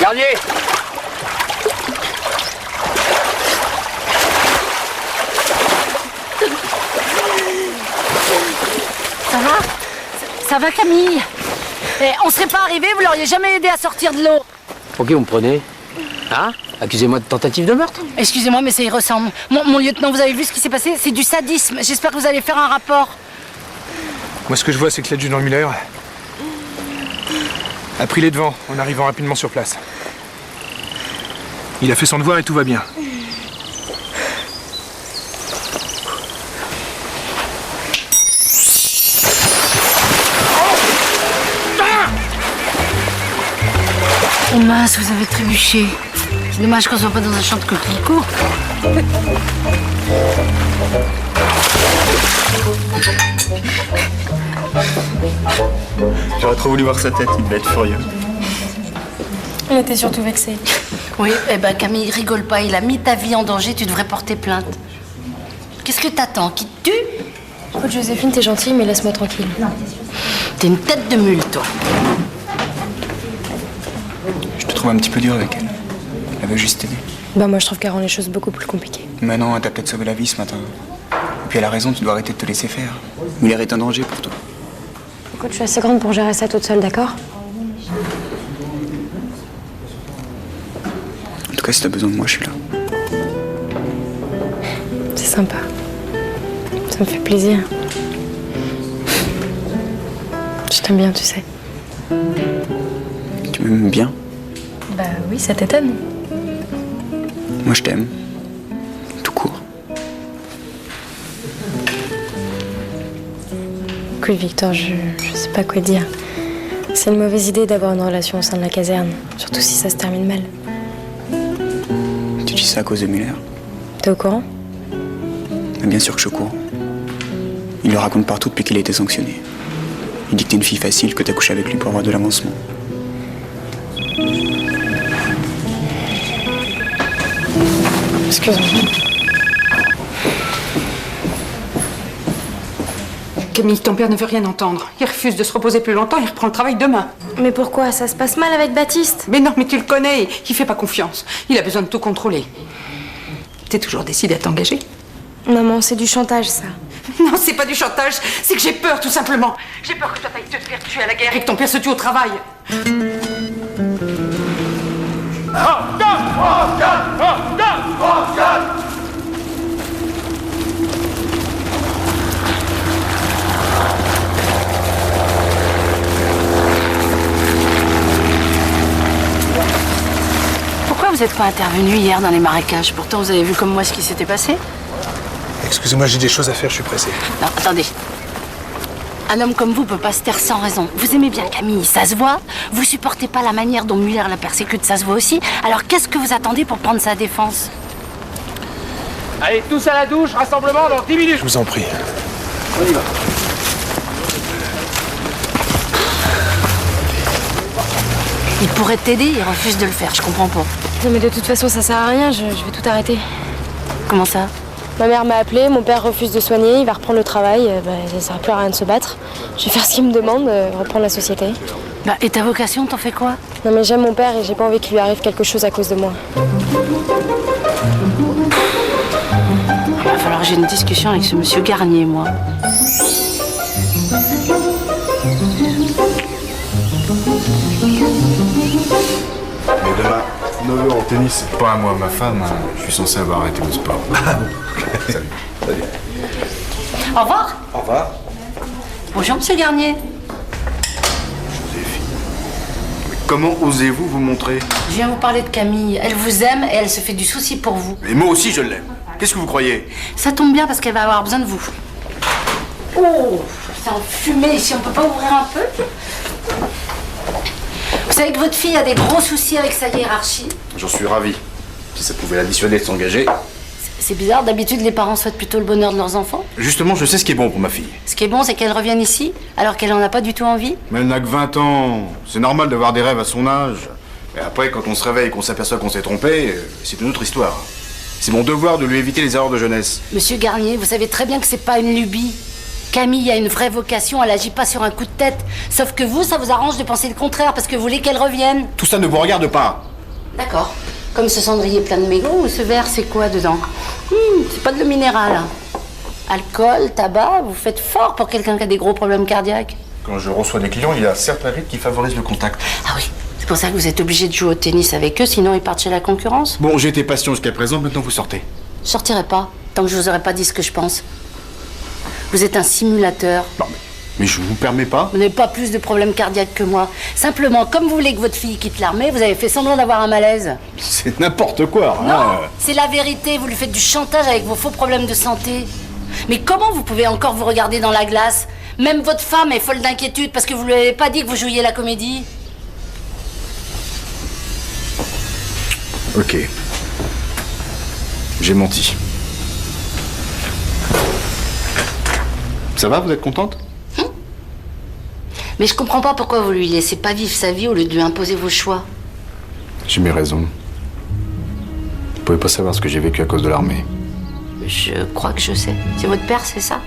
Garnier! Ça va? Ça va, Camille? Eh, on serait pas arrivé, vous l'auriez jamais aidé à sortir de l'eau. Pour qui vous me prenez? Hein? Accusez-moi de tentative de meurtre? Excusez-moi, mais ça y ressemble. Mon lieutenant, vous avez vu ce qui s'est passé? C'est du sadisme. J'espère que vous allez faire un rapport. Moi, ce que je vois, c'est que l'adjudant Müller a pris les devants en arrivant rapidement sur place. Il a fait son devoir et tout va bien. Oh mince, vous avez trébuché. C'est dommage qu'on soit pas dans un champ de coquelicots. J'aurais trop voulu voir sa tête, il devait être furieux. On était surtout vexés. Oui, eh ben Camille, rigole pas, il a mis ta vie en danger, tu devrais porter plainte. Qu'est-ce que t'attends? Qui te tue? Écoute, Joséphine, t'es gentille, mais laisse-moi tranquille. T'es une tête de mule, toi. Je te trouve un petit peu dur avec elle. Elle veut juste t'aider. Bah moi, je trouve qu'elle rend les choses beaucoup plus compliquées. Mais non, elle t'a peut-être sauvé la vie ce matin. Et puis elle a raison, tu dois arrêter de te laisser faire. Müller est un danger pour toi. Écoute, je suis assez grande pour gérer ça toute seule, d'accord? En tout cas, si t'as besoin de moi, je suis là. C'est sympa. Ça me fait plaisir. Je t'aime bien, tu sais. Tu m'aimes bien? Bah oui, ça t'étonne. Moi, je t'aime. Tout court. Écoute, Victor, je sais pas quoi dire. C'est une mauvaise idée d'avoir une relation au sein de la caserne, surtout si ça se termine mal. Tu dis ça à cause de Müller? T'es au courant? Mais bien sûr que je suis au courant. Il le raconte partout depuis qu'il a été sanctionné. Il dit que t'es une fille facile, que t'as couché avec lui pour avoir de l'avancement. Excuse-moi. Camille, ton père ne veut rien entendre. Il refuse de se reposer plus longtemps, il reprend le travail demain. Mais pourquoi? Ça se passe mal avec Baptiste? Mais non, mais tu le connais, il fait pas confiance. Il a besoin de tout contrôler. T'es toujours décidé à t'engager? Maman, c'est du chantage, ça. Non, c'est pas du chantage, c'est que j'ai peur, tout simplement. J'ai peur que toi t'ailles te faire tuer à la guerre et que ton père se tue au travail. Pourquoi vous n'êtes pas intervenu hier dans les marécages? Pourtant, vous avez vu comme moi ce qui s'était passé. Excusez-moi, j'ai des choses à faire, je suis pressé. Non, attendez. Un homme comme vous peut pas se taire sans raison. Vous aimez bien Camille, ça se voit. Vous supportez pas la manière dont Muller la persécute, ça se voit aussi. Alors qu'est-ce que vous attendez pour prendre sa défense? Allez, tous à la douche, rassemblement dans 10 minutes. Je vous en prie. On y va. Il pourrait t'aider, il refuse de le faire, je comprends pas. Non, mais de toute façon, ça sert à rien, je vais tout arrêter. Comment ça? Ma mère m'a appelé, mon père refuse de soigner, il va reprendre le travail, ça sert plus à rien de se battre. Je vais faire ce qu'il me demande, reprendre la société. Bah, et ta vocation, t'en fais quoi? Non mais j'aime mon père et j'ai pas envie qu'il lui arrive quelque chose à cause de moi. Il va falloir que j'ai une discussion avec ce monsieur Garnier, moi. Mais demain, 9h au tennis, c'est pas à moi, ma femme. Je suis censé avoir arrêté le sport. Salut. Salut. Au revoir. Au revoir. Bonjour, monsieur Garnier. Mais comment osez-vous vous montrer? Je viens vous parler de Camille. Elle vous aime et elle se fait du souci pour vous. Et moi aussi, je l'aime. Qu'est-ce que vous croyez? Ça tombe bien parce qu'elle va avoir besoin de vous. Oh, c'est enfumé ici, on peut pas ouvrir un peu? Vous savez que votre fille a des gros soucis avec sa hiérarchie? J'en suis ravi. Si ça pouvait la dissuader de s'engager. C'est bizarre, d'habitude les parents souhaitent plutôt le bonheur de leurs enfants. Justement, je sais ce qui est bon pour ma fille. Ce qui est bon, c'est qu'elle revienne ici, alors qu'elle en a pas du tout envie. Mais elle n'a que 20 ans. C'est normal d'avoir des rêves à son âge. Et après, quand on se réveille et qu'on s'aperçoit qu'on s'est trompé, c'est une autre histoire. C'est mon devoir de lui éviter les erreurs de jeunesse. Monsieur Garnier, vous savez très bien que c'est pas une lubie. Camille a une vraie vocation, elle agit pas sur un coup de tête. Sauf que vous, ça vous arrange de penser le contraire parce que vous voulez qu'elle revienne. Tout ça ne vous regarde pas. D'accord. Comme ce cendrier plein de mégots, ou ce verre, c'est quoi dedans? C'est pas de l'eau minérale. Alcool, tabac, vous faites fort pour quelqu'un qui a des gros problèmes cardiaques. Quand je reçois des clients, il y a certains rythmes qui favorisent le contact. Ah oui, c'est pour ça que vous êtes obligé de jouer au tennis avec eux, sinon ils partent chez la concurrence. Bon, j'ai été patient jusqu'à présent, maintenant vous sortez. Je sortirai pas, tant que je vous aurais pas dit ce que je pense. Vous êtes un simulateur. Non, mais je vous permets pas. Vous n'avez pas plus de problèmes cardiaques que moi. Simplement, comme vous voulez que votre fille quitte l'armée, vous avez fait semblant d'avoir un malaise. C'est n'importe quoi. Non, hein. c'est la vérité. Vous lui faites du chantage avec vos faux problèmes de santé. Mais comment vous pouvez encore vous regarder dans la glace? Même votre femme est folle d'inquiétude parce que vous lui avez pas dit que vous jouiez la comédie. Ok. J'ai menti. Ça va, vous êtes contente? Mais je comprends pas pourquoi vous lui laissez pas vivre sa vie au lieu de lui imposer vos choix. J'ai mes raisons. Vous pouvez pas savoir ce que j'ai vécu à cause de l'armée. Je crois que je sais. C'est votre père, c'est ça?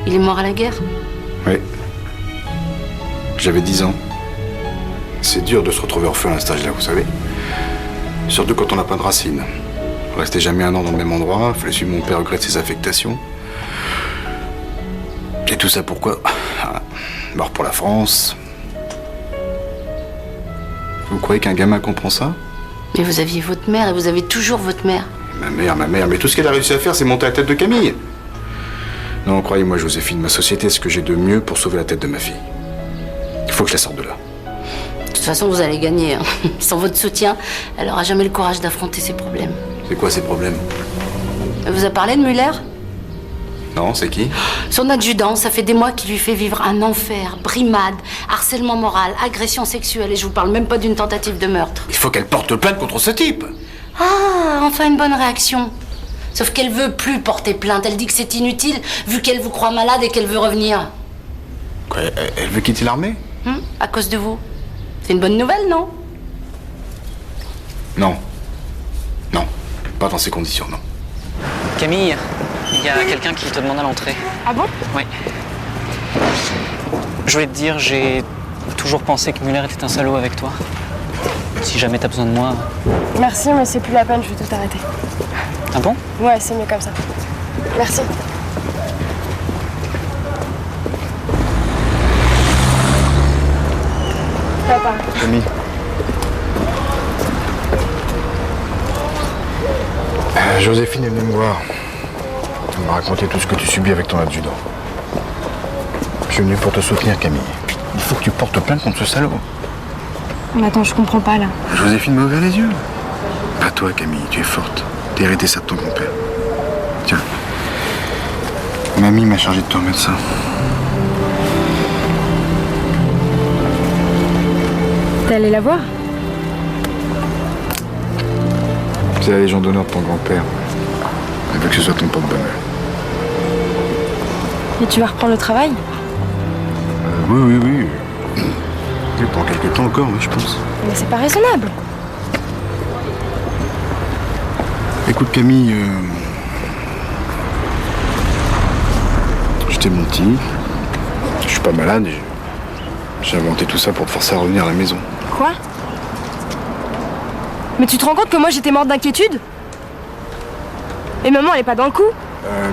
Il est mort à la guerre? Oui. J'avais 10 ans. C'est dur de se retrouver orphelin à cet âge-là, vous savez. Surtout quand on n'a pas de racines. Rester jamais un an dans le même endroit, fallait suivre mon père au gré de ses affectations. Et tout ça pourquoi? Mort pour la France. Vous croyez qu'un gamin comprend ça? Mais vous aviez votre mère et vous avez toujours votre mère. Ma mère, mais tout ce qu'elle a réussi à faire, c'est monter la tête de Camille. Non, croyez-moi, Joséphine, ma société est ce que j'ai de mieux pour sauver la tête de ma fille. Il faut que je la sorte de là. De toute façon, vous allez gagner. Hein. Sans votre soutien, elle aura jamais le courage d'affronter ses problèmes. C'est quoi ces problèmes? Elle vous a parlé de Muller? Non, c'est qui? Son adjudant, ça fait des mois qu'il lui fait vivre un enfer, brimade, harcèlement moral, agression sexuelle, et je vous parle même pas d'une tentative de meurtre. Il faut qu'elle porte plainte contre ce type. Ah, enfin une bonne réaction. Sauf qu'elle veut plus porter plainte, elle dit que c'est inutile, vu qu'elle vous croit malade et qu'elle veut revenir. Quoi, elle veut quitter l'armée? À cause de vous. C'est une bonne nouvelle, non? Non. Non. Pas dans ces conditions, non. Camille, il y a quelqu'un qui te demande à l'entrée. Ah bon? Oui. Je voulais te dire, j'ai toujours pensé que Muller était un salaud avec toi. Si jamais t'as besoin de moi... Merci, mais c'est plus la peine, je vais tout arrêter. Ah bon? Ouais, c'est mieux comme ça. Merci. Papa. Camille. Joséphine est venue me voir. Elle m'a raconté tout ce que tu subis avec ton adjudant. Je suis venu pour te soutenir, Camille. Il faut que tu portes plainte contre ce salaud. Mais attends, je comprends pas là. Joséphine m'a ouvert les yeux. Pas toi, Camille, tu es forte. T'as hérité ça de ton grand-père. Tiens. Mamie m'a chargé de te remettre ça. T'es allé la voir? C'est la Légion d'honneur de ton grand-père. Elle veut que ce soit ton porte-bonheur. Et tu vas reprendre le travail? Oui. Et pour quelques temps encore, oui, je pense. Mais c'est pas raisonnable. Écoute, Camille, je t'ai menti. Je suis pas malade. J'ai inventé tout ça pour te forcer à revenir à la maison. Quoi? Mais tu te rends compte que moi j'étais morte d'inquiétude? Et maman elle est pas dans le coup?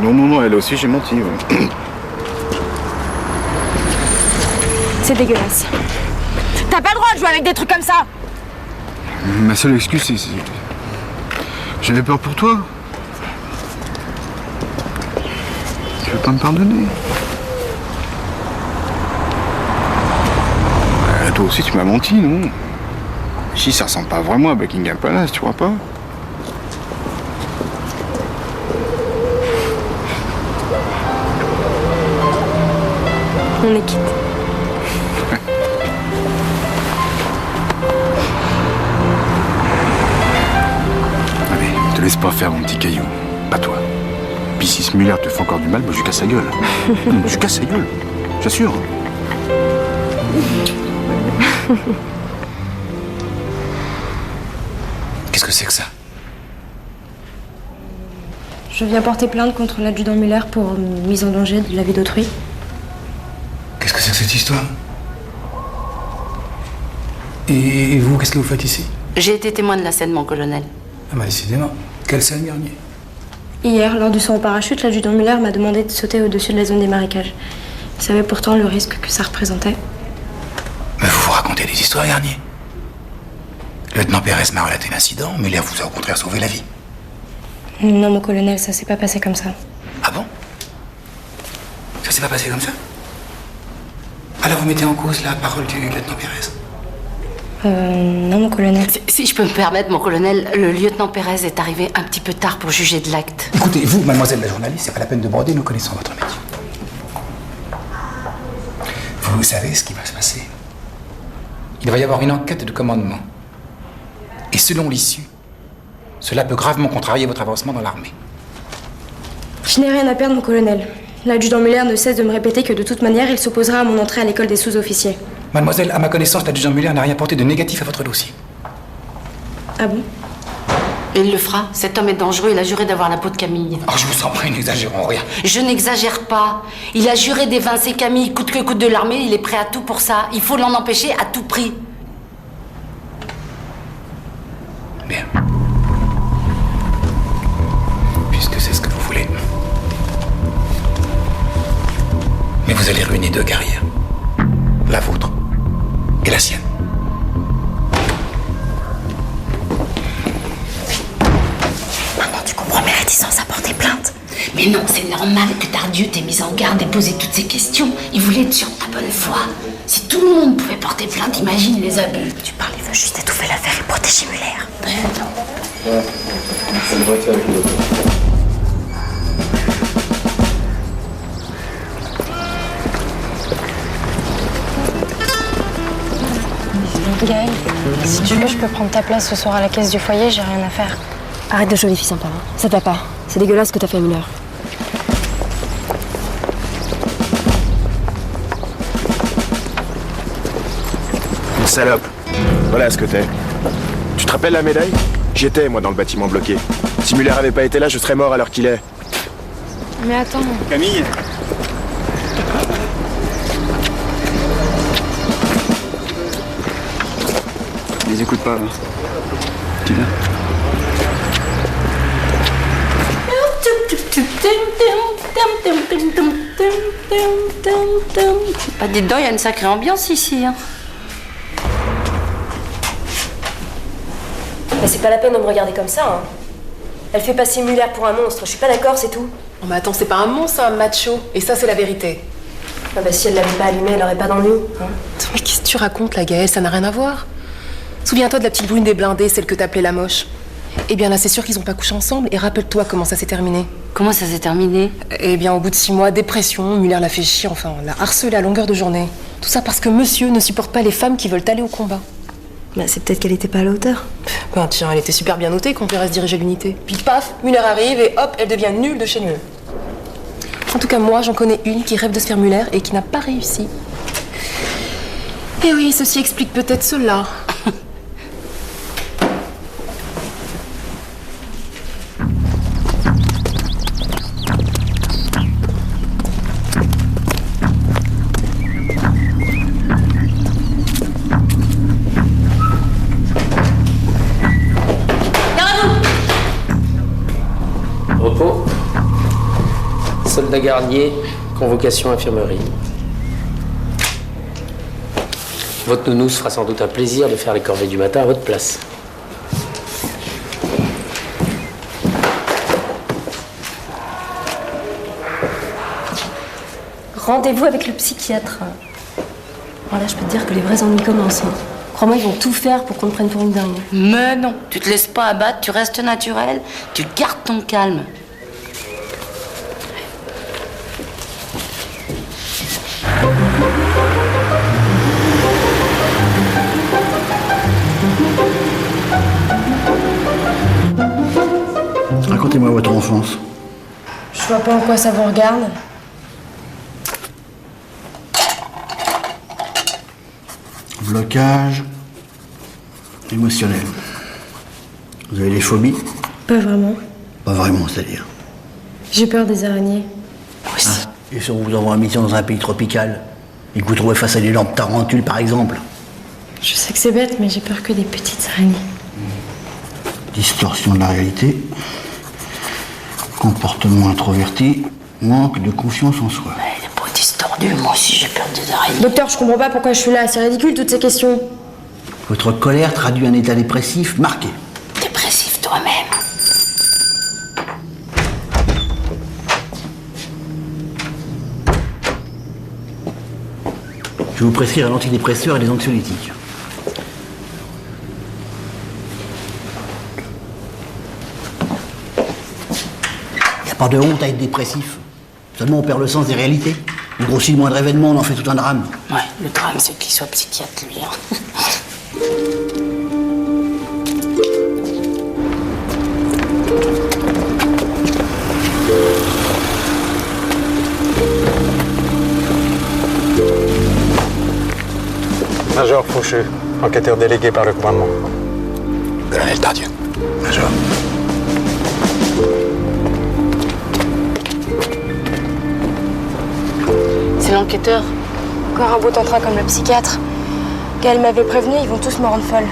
Non, elle aussi, j'ai menti. Ouais. C'est dégueulasse. T'as pas le droit de jouer avec des trucs comme ça! Ma seule excuse, c'est... J'avais peur pour toi. Tu veux pas me pardonner? Toi aussi, tu m'as menti, non? Ici, ça ressemble pas vraiment à Buckingham Palace, tu crois pas? On est quitte. Allez, te laisse pas faire mon petit caillou. Pas toi. Puis si ce Muller te fait encore du mal, bah, je lui casse sa gueule. Je lui casse sa gueule, j'assure. Qu'est-ce que c'est que ça? Je viens porter plainte contre l'adjudant Muller pour mise en danger de la vie d'autrui. Qu'est-ce que c'est que cette histoire? Et vous, qu'est-ce que vous faites ici? J'ai été témoin de la scène, mon colonel. Ah bah décidément. Quelle scène, Garnier? Hier, lors du saut en parachute, l'adjudant Muller m'a demandé de sauter au-dessus de la zone des marécages. Il savait pourtant le risque que ça représentait. Mais vous vous racontez des histoires, Garnier. Le lieutenant Pérez m'a relaté l'incident, mais Muller vous a au contraire sauvé la vie. Non, mon colonel, ça s'est pas passé comme ça. Ah bon? Ça s'est pas passé comme ça? Alors vous mettez en cause la parole du lieutenant Pérez? Non, mon colonel. Si je peux me permettre, mon colonel, le lieutenant Pérez est arrivé un petit peu tard pour juger de l'acte. Écoutez, vous, mademoiselle la journaliste, c'est pas la peine de broder, nous connaissons votre métier. Vous savez ce qui va se passer. Il va y avoir une enquête de commandement. Et selon l'issue, cela peut gravement contrarier votre avancement dans l'armée. Je n'ai rien à perdre, mon colonel. L'adjudant Muller ne cesse de me répéter que de toute manière, il s'opposera à mon entrée à l'école des sous-officiers. Mademoiselle, à ma connaissance, l'adjudant Muller n'a rien porté de négatif à votre dossier. Ah bon? Il le fera. Cet homme est dangereux, il a juré d'avoir la peau de Camille. Oh, je vous en prie, n'exagérons rien. Je n'exagère pas. Il a juré d'évincer Camille coûte que coûte de l'armée, il est prêt à tout pour ça. Il faut l'en empêcher à tout prix. Bien. Puisque c'est ce que vous voulez. Mais vous allez ruiner deux carrières. La vôtre et la sienne. Maman, tu comprends mes réticences à porter plainte? Mais non, c'est normal que Tardieu t'ait mise en garde et posé toutes ces questions. Il voulait être sur ta bonne foi. Si tout le monde pouvait porter plainte, imagine les abus. Tu parles, il veut juste étouffer l'affaire et protéger Muller. C'est le voiture avec le Gaël, si tu veux, je peux prendre ta place ce soir à la caisse du foyer, j'ai rien à faire. Arrête de jouer les filles sympas, hein. Ça te va pas. C'est dégueulasse ce que t'as fait à Muller. Salope. Voilà ce que t'es. Tu te rappelles la médaille? J'y étais, moi, dans le bâtiment bloqué. Si Muller avait pas été là, je serais mort à l'heure qu'il est. Mais attends. Camille? t'écoute pas. Tu viens? Bah dites donc, il y a une sacrée ambiance ici. Hein. Bah, c'est pas la peine de me regarder comme ça. Hein. Elle fait passer Muller pour un monstre. Je suis pas d'accord, c'est tout. Oh, mais attends, c'est pas un monstre, c'est un macho. Et ça, c'est la vérité. Ah bah, si elle l'avait pas allumé, elle aurait pas d'ennui. Hein. Mais qu'est-ce que tu racontes, la Gaëlle? Ça n'a rien à voir. Souviens-toi de la petite brune des blindés, celle que t'appelais la moche. Eh bien là, c'est sûr qu'ils ont pas couché ensemble. Et rappelle-toi comment ça s'est terminé. Comment ça s'est terminé? Eh bien, au bout de 6 mois, dépression, Muller l'a fait chier, enfin, l'a harcelé à longueur de journée. Tout ça parce que monsieur ne supporte pas les femmes qui veulent aller au combat. Bah, c'est peut-être qu'elle était pas à la hauteur. Ben tiens, elle était super bien notée quand elle reste diriger l'unité. Puis paf, Muller arrive et hop, elle devient nulle de chez nulle. En tout cas, moi, j'en connais une qui rêve de se faire Muller et qui n'a pas réussi. Et oui, ceci explique peut-être cela. Repos. Soldat Garnier, convocation infirmerie. Votre nounou se fera sans doute un plaisir de faire les corvées du matin à votre place. Rendez-vous avec le psychiatre. Voilà, je peux te dire que les vrais ennuis commencent. Hein. Crois-moi, ils vont tout faire pour qu'on te prenne pour une dingue. Mais non, tu te laisses pas abattre, tu restes naturel, tu gardes ton calme. Racontez-moi votre enfance. Je vois pas en quoi ça vous regarde. Blocage émotionnel. Vous avez des phobies? Pas vraiment. Pas vraiment, c'est-à-dire. J'ai peur des araignées. Ah, et si on vous envoie en mission dans un pays tropical et que vous trouvez face à des lampes tarentules, par exemple? Je sais que c'est bête, mais j'ai peur que des petites araignées. Distorsion de la réalité, comportement introverti, manque de confiance en soi. Elle est pas distordue, moi aussi j'ai peur des araignées. Docteur, je comprends pas pourquoi je suis là. C'est ridicule toutes ces questions. Votre colère traduit un état dépressif marqué. Dépressif toi-même. Je vais vous prescrire un antidépresseur et des anxiolytiques. Il n'y a pas de honte à être dépressif. Seulement on perd le sens des réalités. On grossit le moindre événement, on en fait tout un drame. Ouais, le drame c'est qu'il soit psychiatre lui. Hein. Major Faucheux, enquêteur délégué par le commandement. Colonel Tardieu. Major. C'est l'enquêteur. Encore un beau tantra comme le psychiatre. Gaëlle m'avait prévenu, ils vont tous me rendre folle.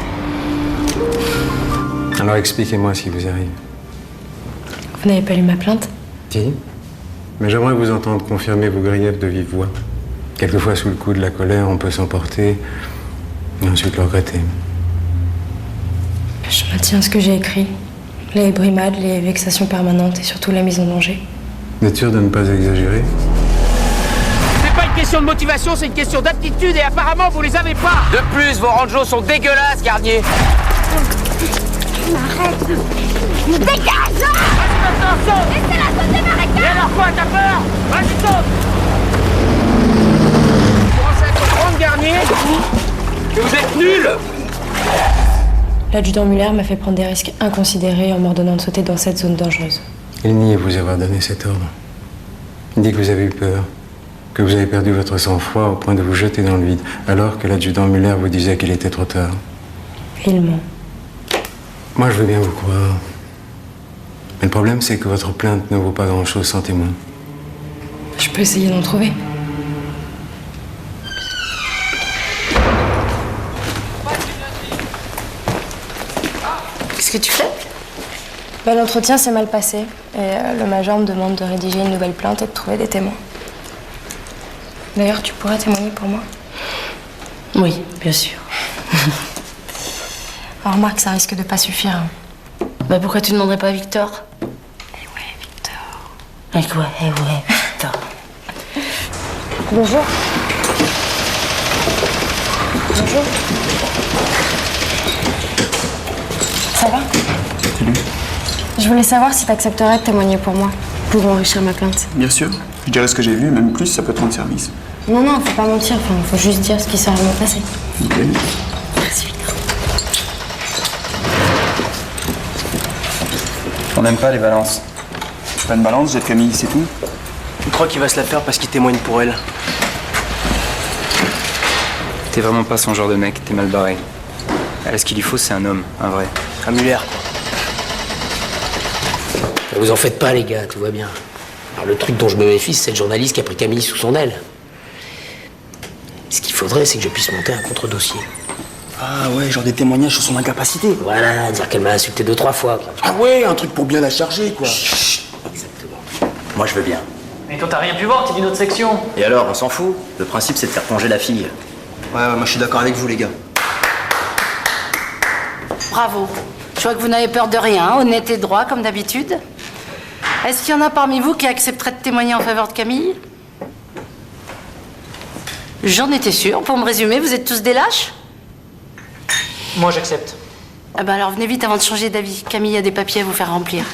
Alors expliquez-moi ce qui vous arrive. Vous n'avez pas lu ma plainte? Si. Mais j'aimerais vous entendre confirmer vos griefs de vive voix. Quelquefois, sous le coup de la colère, on peut s'emporter et ensuite le regretter. Je maintiens ce que j'ai écrit. Les brimades, les vexations permanentes et surtout la mise en danger. Vous êtes sûr de ne pas exagérer? C'est pas une question de motivation, c'est une question d'aptitude et apparemment vous les avez pas. De plus, vos rangeos sont dégueulasses, Garnier. Arrête! Dégage! Vas-y, saute! Laissez-la sauter, Mareka! Et alors quoi, t'as peur? Vas-y, saute! Vous commencez à comprendre, Garnier, que vous êtes nuls. L'adjudant Muller m'a fait prendre des risques inconsidérés en m'ordonnant de sauter dans cette zone dangereuse. Il nie vous avoir donné cet ordre. Il dit que vous avez eu peur, que vous avez perdu votre sang-froid au point de vous jeter dans le vide, alors que l'adjudant Muller vous disait qu'il était trop tard. Il ment. Moi, je veux bien vous croire. Mais le problème, c'est que votre plainte ne vaut pas grand-chose sans témoin. Je peux essayer d'en trouver. que tu fais? L'entretien s'est mal passé et le major me demande de rédiger une nouvelle plainte et de trouver des témoins. D'ailleurs, tu pourrais témoigner pour moi? Oui, bien sûr. Alors, remarque, ça risque de pas suffire. Pourquoi tu ne demanderais pas à Victor? Eh ouais, Victor. Bonjour. Bonjour. Ça va? Salut. Je voulais savoir si t'accepterais de témoigner pour moi, pour enrichir ma plainte. Bien sûr. Je dirais ce que j'ai vu, même plus, ça peut te rendre service. Non, faut pas mentir, faut juste dire ce qui s'est vraiment passé. Nickel. Merci, Victor. On n'aime pas les balances. Pas une balance, j'ai Camille, c'est tout. Tu crois qu'il va se la faire parce qu'il témoigne pour elle? T'es vraiment pas son genre de mec, t'es mal barré. Ce qu'il lui faut, c'est un homme, un vrai. Un Muller, quoi. Vous en faites pas, les gars, tout va bien. Alors, le truc dont je me méfie, c'est cette journaliste qui a pris Camille sous son aile. Ce qu'il faudrait, c'est que je puisse monter un contre-dossier. Ah ouais, genre des témoignages sur son incapacité. Voilà, dire qu'elle m'a insulté 2-3 fois. Quoi. Ah ouais, un truc pour bien la charger, quoi. Chut, exactement. Moi, je veux bien. Mais toi, t'as rien pu voir, t'es d'une autre section. Et alors, on s'en fout. Le principe, c'est de faire plonger la fille. Ouais, moi je suis d'accord avec vous, les gars. Bravo. Je vois que vous n'avez peur de rien, honnête et droit, comme d'habitude. Est-ce qu'il y en a parmi vous qui accepteraient de témoigner en faveur de Camille? J'en étais sûre. Pour me résumer, vous êtes tous des lâches? Moi, j'accepte. Ah bah alors venez vite avant de changer d'avis. Camille a des papiers à vous faire remplir.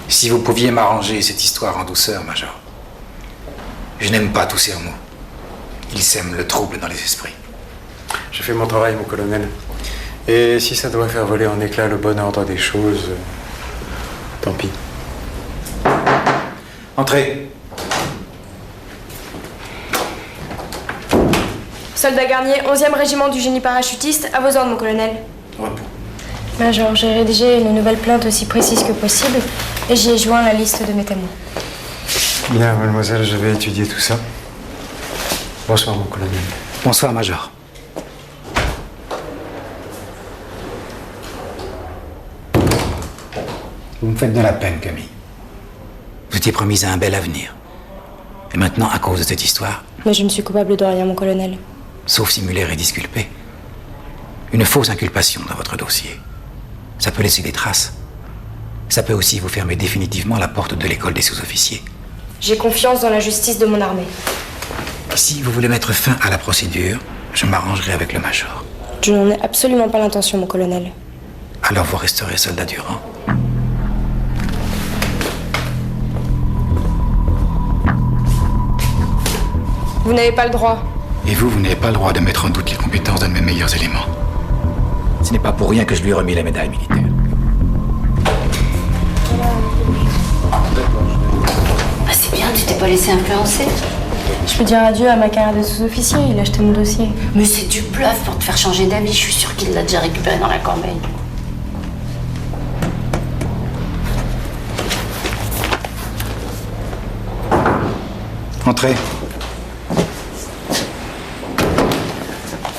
Si vous pouviez m'arranger cette histoire en douceur, Major. Je n'aime pas tous ces mots. Ils sèment le trouble dans les esprits. J'ai fait mon travail, mon colonel. Et si ça doit faire voler en éclats le bon ordre des choses, tant pis. Entrez. Soldat Garnier, 11e régiment du génie parachutiste, à vos ordres, mon colonel. Repos. Major, j'ai rédigé une nouvelle plainte aussi précise que possible et j'y ai joint la liste de mes témoins. Bien, mademoiselle, je vais étudier tout ça. Bonsoir, mon colonel. Bonsoir, Major. Vous me faites de la peine, Camille. Vous étiez promise à un bel avenir. Et maintenant, à cause de cette histoire, Mais je ne suis coupable de rien, mon colonel. sauf si Muller est disculpé, une fausse inculpation dans votre dossier, ça peut laisser des traces. Ça peut aussi vous fermer définitivement la porte de l'école des sous-officiers. J'ai confiance dans la justice de mon armée. Si vous voulez mettre fin à la procédure, je m'arrangerai avec le major. Je n'en ai absolument pas l'intention, mon colonel. Alors vous resterez soldat du rang. Vous n'avez pas le droit. Et vous n'avez pas le droit de mettre en doute les compétences d'un de mes meilleurs éléments. Ce n'est pas pour rien que je lui ai remis la médaille militaire. Ah, c'est bien, tu t'es pas laissé influencer. Je peux dire adieu à ma carrière de sous-officier, il a acheté mon dossier. Mais c'est du bluff pour te faire changer d'avis. Je suis sûre qu'il l'a déjà récupéré dans la corbeille. Entrez.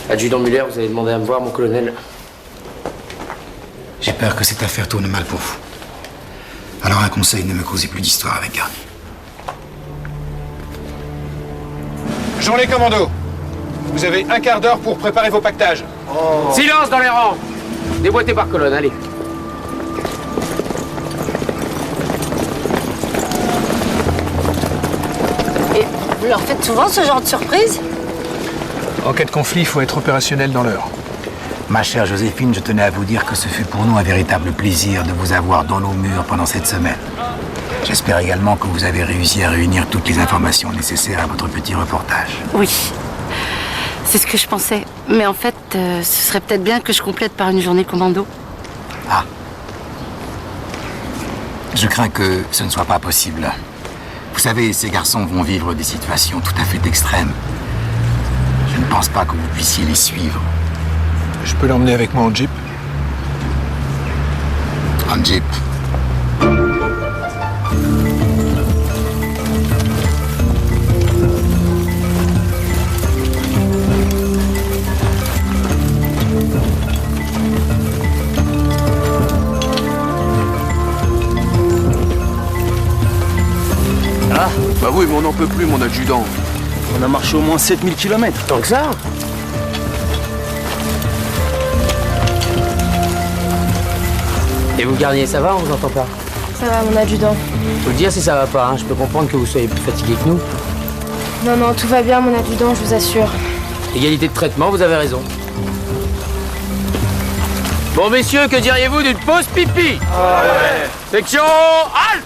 Adjudant Muller, vous avez demandé à me voir, mon colonel. J'ai peur que cette affaire tourne mal pour vous. Alors un conseil, ne me causez plus d'histoire avec Garnier. Jean les commandos, vous avez un quart d'heure pour préparer vos pactages. Silence dans les rangs. Déboîtez par colonne, allez. Et vous leur faites souvent ce genre de surprise? En cas de conflit, il faut être opérationnel dans l'heure. Ma chère Joséphine, je tenais à vous dire que ce fut pour nous un véritable plaisir de vous avoir dans nos murs pendant cette semaine. J'espère également que vous avez réussi à réunir toutes les informations nécessaires à votre petit reportage. Oui, c'est ce que je pensais. Mais en fait, ce serait peut-être bien que je complète par une journée commando. Ah. Je crains que ce ne soit pas possible. Vous savez, ces garçons vont vivre des situations tout à fait extrêmes. Je ne pense pas que vous puissiez les suivre. Je peux l'emmener avec moi en jeep? En jeep. Bah oui, mais on n'en peut plus, mon adjudant. On a marché au moins 7000 km. Tant que ça? Et vous, Garnier, ça va? On vous entend pas? Ça va, mon adjudant. Faut le dire si ça va pas, hein. Je peux comprendre que vous soyez plus fatigué que nous. Non, non, tout va bien, mon adjudant, je vous assure. Égalité de traitement, vous avez raison. Bon, messieurs, que diriez-vous d'une pause pipi? Ouais. Section halte!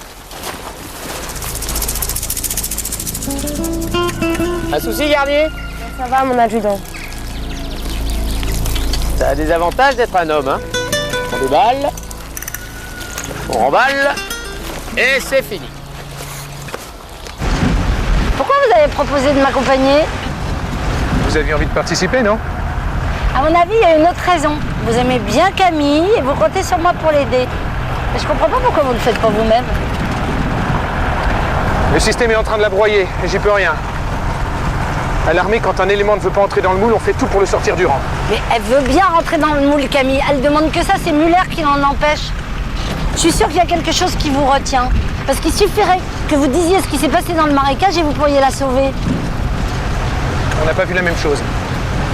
Un souci, Garnier? Ça va, mon adjudant. Ça a des avantages d'être un homme, hein? On déballe, on remballe, et c'est fini. Pourquoi vous avez proposé de m'accompagner? Vous aviez envie de participer, non? À mon avis, il y a une autre raison. Vous aimez bien Camille et vous comptez sur moi pour l'aider. Mais je comprends pas pourquoi vous ne le faites pas vous-même. Le système est en train de la broyer et j'y peux rien. À l'armée, quand un élément ne veut pas entrer dans le moule, on fait tout pour le sortir du rang. Mais elle veut bien rentrer dans le moule, Camille. Elle demande que ça, c'est Muller qui l'en empêche. Je suis sûre qu'il y a quelque chose qui vous retient. Parce qu'il suffirait que vous disiez ce qui s'est passé dans le marécage et vous pourriez la sauver. On n'a pas vu la même chose.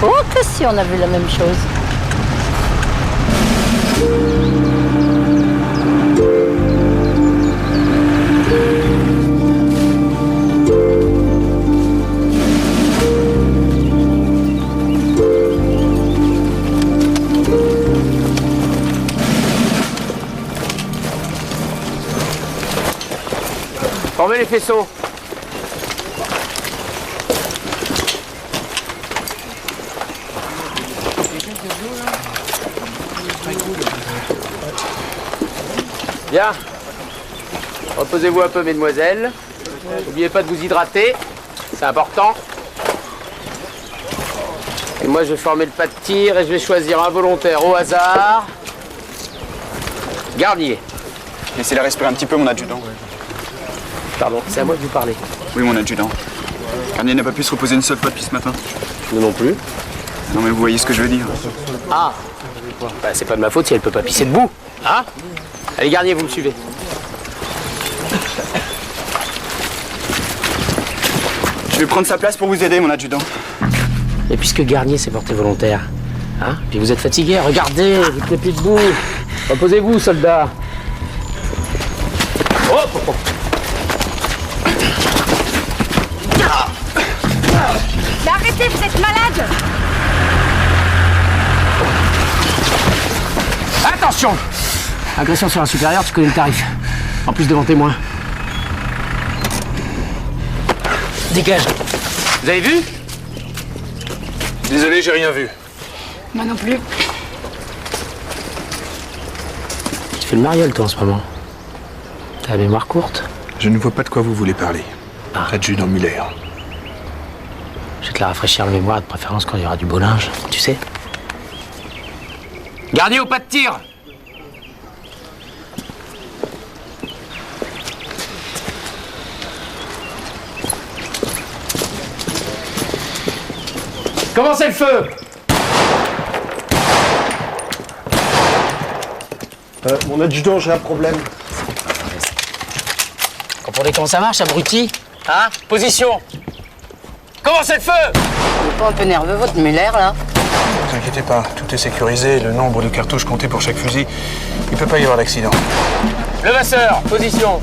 Oh, que si, on a vu la même chose. Formez les faisceaux. Bien. Reposez-vous un peu, mesdemoiselles. N'oubliez pas de vous hydrater. C'est important. Et moi, je vais former le pas de tir et je vais choisir un volontaire au hasard. Garnier. Laissez-la respirer un petit peu, mon adjudant. Pardon, c'est à moi de vous parler. Oui, mon adjudant. Garnier n'a pas pu se reposer une seule fois depuis ce matin. Nous non plus. Non, mais vous voyez ce que je veux dire. Ah bah, c'est pas de ma faute si elle peut pas pisser debout. Hein? Allez, Garnier, vous me suivez. Je vais prendre sa place pour vous aider, mon adjudant. Et puisque Garnier s'est porté volontaire, hein? Puis vous êtes fatigué, regardez, vous tenez plus debout. Reposez-vous, soldats. Hop, hop, hop. Mais arrêtez, vous êtes malade! Attention! Agression sur un supérieur, tu connais le tarif. En plus devant témoin. Dégage. Vous avez vu? Désolé, j'ai rien vu. Moi non plus. Tu fais le mariole, toi, en ce moment. T'as la mémoire courte. Je ne vois pas de quoi vous voulez parler. Adjudant Muller. Je vais te la rafraîchir la mémoire, de préférence quand il y aura du beau linge, tu sais. Garnier au pas de tir! Commencez le feu! Mon adjudant, j'ai un problème. Comprenez comment ça marche, abruti? Hein? Position! Commencez le feu! Il est pas un peu nerveux, votre Muller, là? Ne vous inquiétez pas, tout est sécurisé, le nombre de cartouches compté pour chaque fusil. Il peut pas y avoir d'accident. Levasseur, position!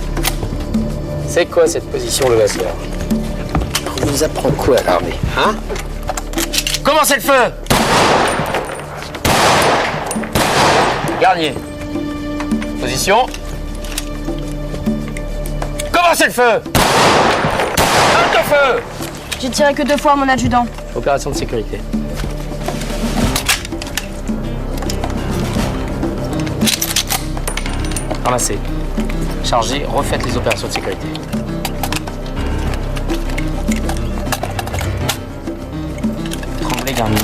C'est quoi cette position, Levasseur? On nous apprend quoi à l'armée? Hein? Commencez le feu! Garnier. Position. Commencez le feu! Halte au feu! J'ai tiré que 2 fois, mon adjudant. Opération de sécurité. Ramassez. Chargez, refaites les opérations de sécurité. Tremblez, Garnier.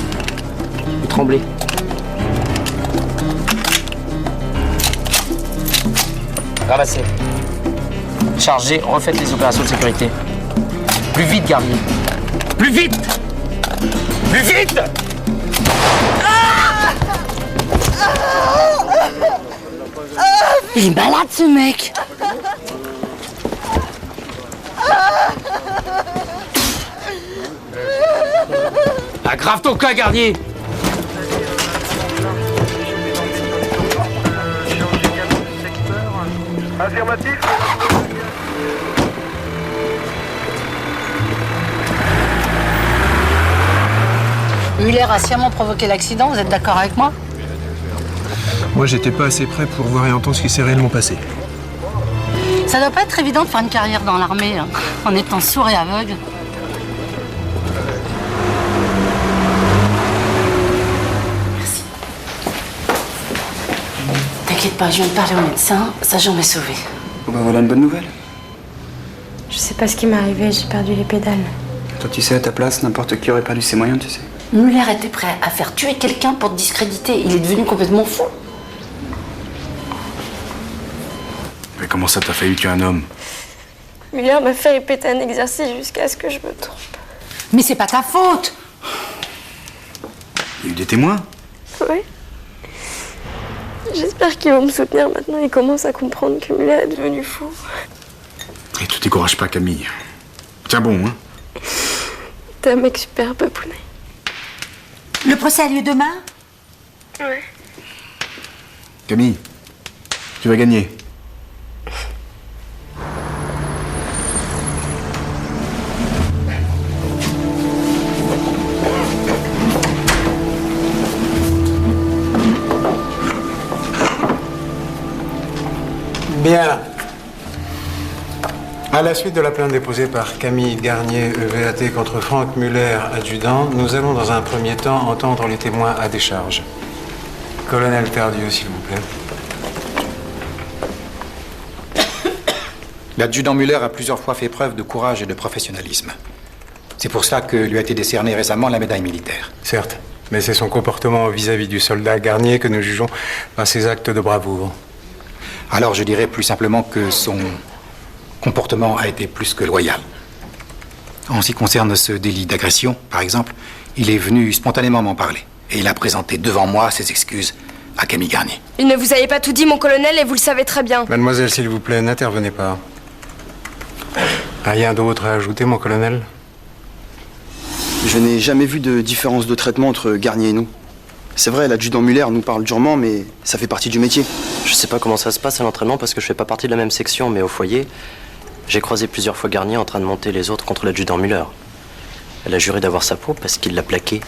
Vous tremblez. Ramassez. Chargez, refaites les opérations de sécurité. Plus vite, Garnier. Plus vite! Plus vite! Il est malade, ce mec! Aggrave ton cas, Garnier. Affirmatif. Muller a sciemment provoqué l'accident, vous êtes d'accord avec moi? Moi, j'étais pas assez prêt pour voir et entendre ce qui s'est réellement passé. Ça doit pas être évident de faire une carrière dans l'armée hein, en étant sourd et aveugle. Merci. T'inquiète pas, je viens de parler au médecin, sa jambe est sauvée. Bon, bah voilà une bonne nouvelle. Je sais pas ce qui m'est arrivé, j'ai perdu les pédales. Toi, tu sais, à ta place, n'importe qui aurait perdu ses moyens, tu sais. Muller était prêt à faire tuer quelqu'un pour te discréditer. Il est devenu complètement fou. Mais comment ça t'as failli tuer un homme? Muller m'a fait répéter un exercice jusqu'à ce que je me trompe. Mais c'est pas ta faute. Il y a eu des témoins? Ouais. J'espère qu'ils vont me soutenir maintenant. Ils commencent à comprendre que Muller est devenu fou. Et tu décourages pas, Camille. Tiens bon, hein? T'es un mec super papounet. Le procès a lieu demain? Ouais. Camille, tu vas gagner. Bien. À la suite de la plainte déposée par Camille Garnier, EVAT, contre Franck Muller, adjudant, nous allons dans un premier temps entendre les témoins à décharge. Colonel Tardieu, s'il vous plaît. L'adjudant Muller a plusieurs fois fait preuve de courage et de professionnalisme. C'est pour cela que lui a été décernée récemment la médaille militaire. Certes, mais c'est son comportement vis-à-vis du soldat Garnier que nous jugeons par ses actes de bravoure. Alors je dirais plus simplement que son comportement a été plus que loyal. En ce qui concerne ce délit d'agression, par exemple, il est venu spontanément m'en parler. Et il a présenté devant moi ses excuses à Camille Garnier. Il ne vous avait pas tout dit, mon colonel, et vous le savez très bien. Mademoiselle, s'il vous plaît, n'intervenez pas. Rien d'autre à ajouter, mon colonel? Je n'ai jamais vu de différence de traitement entre Garnier et nous. C'est vrai, l'adjudant Muller nous parle durement, mais ça fait partie du métier. Je sais pas comment ça se passe à l'entraînement parce que je fais pas partie de la même section, mais au foyer, j'ai croisé plusieurs fois Garnier en train de monter les autres contre l'adjudant Muller. Elle a juré d'avoir sa peau parce qu'il l'a plaqué.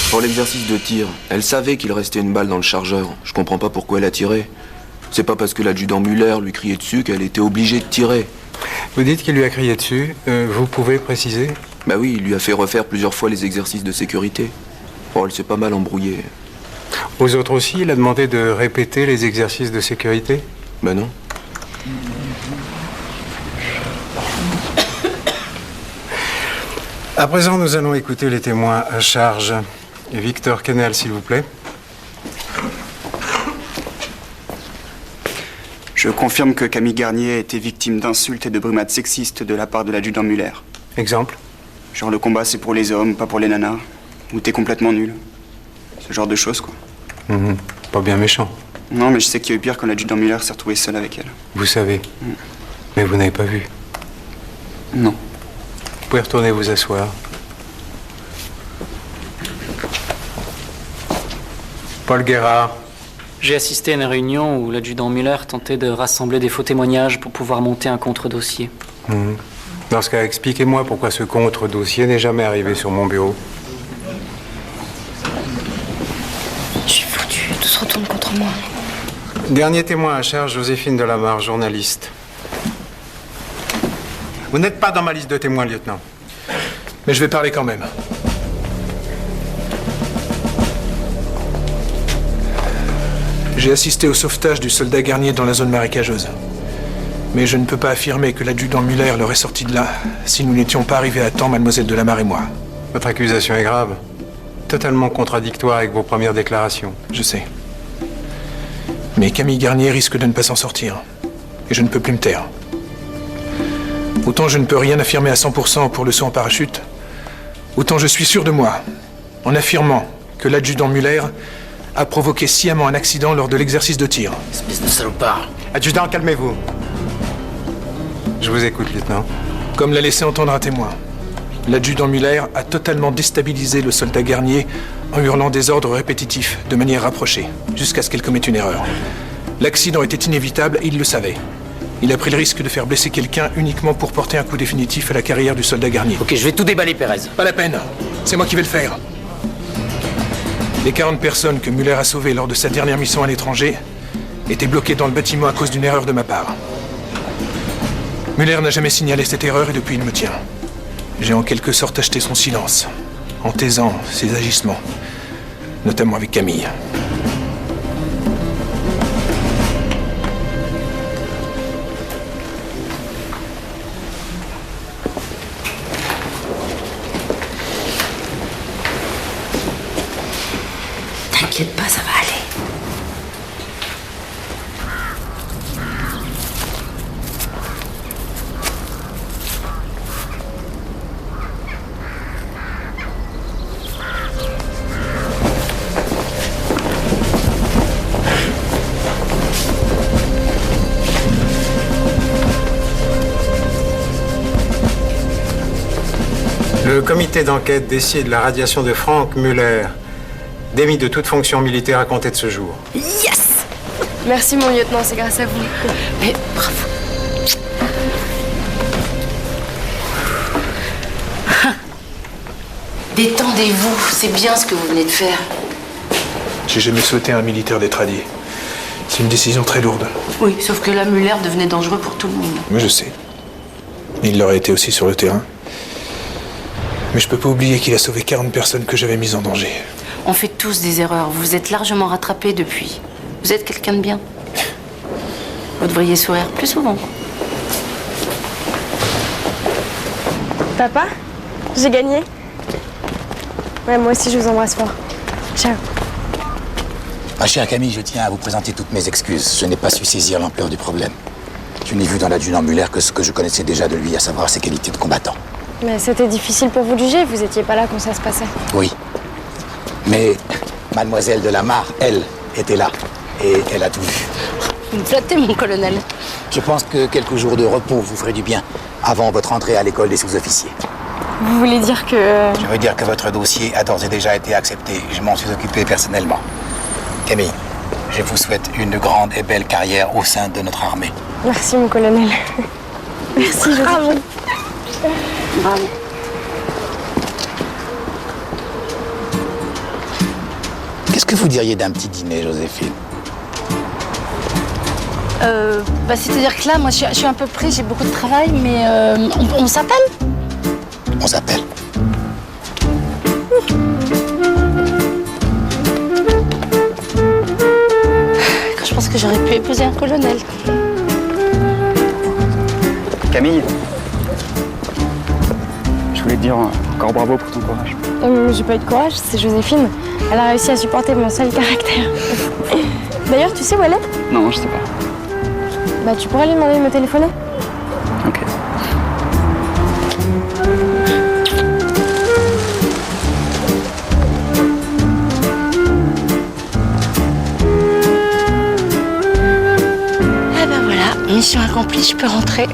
Pour l'exercice de tir, elle savait qu'il restait une balle dans le chargeur. Je comprends pas pourquoi elle a tiré. C'est pas parce que l'adjudant Muller lui criait dessus qu'elle était obligée de tirer. Vous dites qu'il lui a crié dessus. Vous pouvez préciser? Bah oui, il lui a fait refaire plusieurs fois les exercices de sécurité. Oh, elle s'est pas mal embrouillée. Aux autres aussi, il a demandé de répéter les exercices de sécurité? Ben non. À présent, nous allons écouter les témoins à charge. Victor Kennel, s'il vous plaît. Je confirme que Camille Garnier a été victime d'insultes et de brimades sexistes de la part de l'adjudant Muller. Exemple? Genre le combat c'est pour les hommes, pas pour les nanas. Ou t'es complètement nul. Ce genre de choses, quoi. Pas bien méchant. Non, mais je sais qu'il y a eu pire quand l'adjudant Muller s'est retrouvé seul avec elle. Vous savez. Mais vous n'avez pas vu. Non. Vous pouvez retourner vous asseoir. Paul Guérard. J'ai assisté à une réunion où l'adjudant Muller tentait de rassembler des faux témoignages pour pouvoir monter un contre-dossier. Dans ce cas, expliquez-moi pourquoi ce contre-dossier n'est jamais arrivé sur mon bureau. Je suis foutue, tout se retourne contre moi. Dernier témoin à charge, Joséphine Delamarre, journaliste. Vous n'êtes pas dans ma liste de témoins, lieutenant. Mais je vais parler quand même. J'ai assisté au sauvetage du soldat Garnier dans la zone marécageuse. Mais je ne peux pas affirmer que l'adjudant Muller l'aurait sorti de là si nous n'étions pas arrivés à temps, mademoiselle Delamarre et moi. Votre accusation est grave. Totalement contradictoire avec vos premières déclarations. Je sais. Mais Camille Garnier risque de ne pas s'en sortir. Et je ne peux plus me taire. Autant je ne peux rien affirmer à 100% pour le saut en parachute, autant je suis sûr de moi, en affirmant que l'adjudant Muller a provoqué sciemment un accident lors de l'exercice de tir. Espèce de salopard. Adjudant, calmez-vous. Je vous écoute, lieutenant. Comme l'a laissé entendre un témoin, l'adjudant Muller a totalement déstabilisé le soldat Garnier en hurlant des ordres répétitifs, de manière rapprochée, jusqu'à ce qu'elle commette une erreur. L'accident était inévitable et il le savait. Il a pris le risque de faire blesser quelqu'un uniquement pour porter un coup définitif à la carrière du soldat Garnier. Ok, je vais tout déballer, Pérez. Pas la peine, c'est moi qui vais le faire. Les 40 personnes que Muller a sauvées lors de sa dernière mission à l'étranger étaient bloquées dans le bâtiment à cause d'une erreur de ma part. Muller n'a jamais signalé cette erreur et depuis il me tient. J'ai en quelque sorte acheté son silence, en taisant ses agissements, notamment avec Camille. T'inquiète pas, ça va aller. Le comité d'enquête décide la radiation de Franck Muller, démis de toute fonction militaire à compter de ce jour. Yes! Merci mon lieutenant, c'est grâce à vous. Mais bravo. Détendez-vous, c'est bien ce que vous venez de faire. J'ai jamais souhaité à un militaire d'être radié. C'est une décision très lourde. Oui, sauf que là, Muller devenait dangereux pour tout le monde. Mais je sais. Il l'aurait été aussi sur le terrain. Mais je peux pas oublier qu'il a sauvé 40 personnes que j'avais mises en danger. On fait tous des erreurs. Vous vous êtes largement rattrapé depuis. Vous êtes quelqu'un de bien. Vous devriez sourire plus souvent. Papa, j'ai gagné. Ouais, moi aussi, je vous embrasse fort. Ciao. Ma chère Camille, je tiens à vous présenter toutes mes excuses. Je n'ai pas su saisir l'ampleur du problème. Je n'ai vu dans l'adjudant Muller que ce que je connaissais déjà de lui, à savoir ses qualités de combattant. Mais c'était difficile pour vous de juger, vous étiez pas là quand ça se passait. Oui. Mais mademoiselle de Lamar, elle, était là. Et elle a tout vu. Vous me flattez, mon colonel. Je pense que quelques jours de repos vous feraient du bien avant votre entrée à l'école des sous-officiers. Vous voulez dire que... Je veux dire que votre dossier a d'ores et déjà été accepté. Je m'en suis occupé personnellement. Camille, je vous souhaite une grande et belle carrière au sein de notre armée. Merci, mon colonel. Merci, je Bravo. Bravo. Qu'est-ce que vous diriez d'un petit dîner, Joséphine? C'est-à-dire que là, moi, je suis un peu pris, j'ai beaucoup de travail, mais on s'appelle? On s'appelle. Je pense que j'aurais pu épouser un colonel. Camille, je voulais te dire encore bravo pour ton courage. J'ai pas eu de courage, c'est Joséphine. Elle a réussi à supporter mon seul caractère. D'ailleurs, tu sais où elle est? Non, je sais pas. Bah, tu pourrais lui demander de me téléphoner? Ok. Ah ben voilà, mission accomplie, je peux rentrer.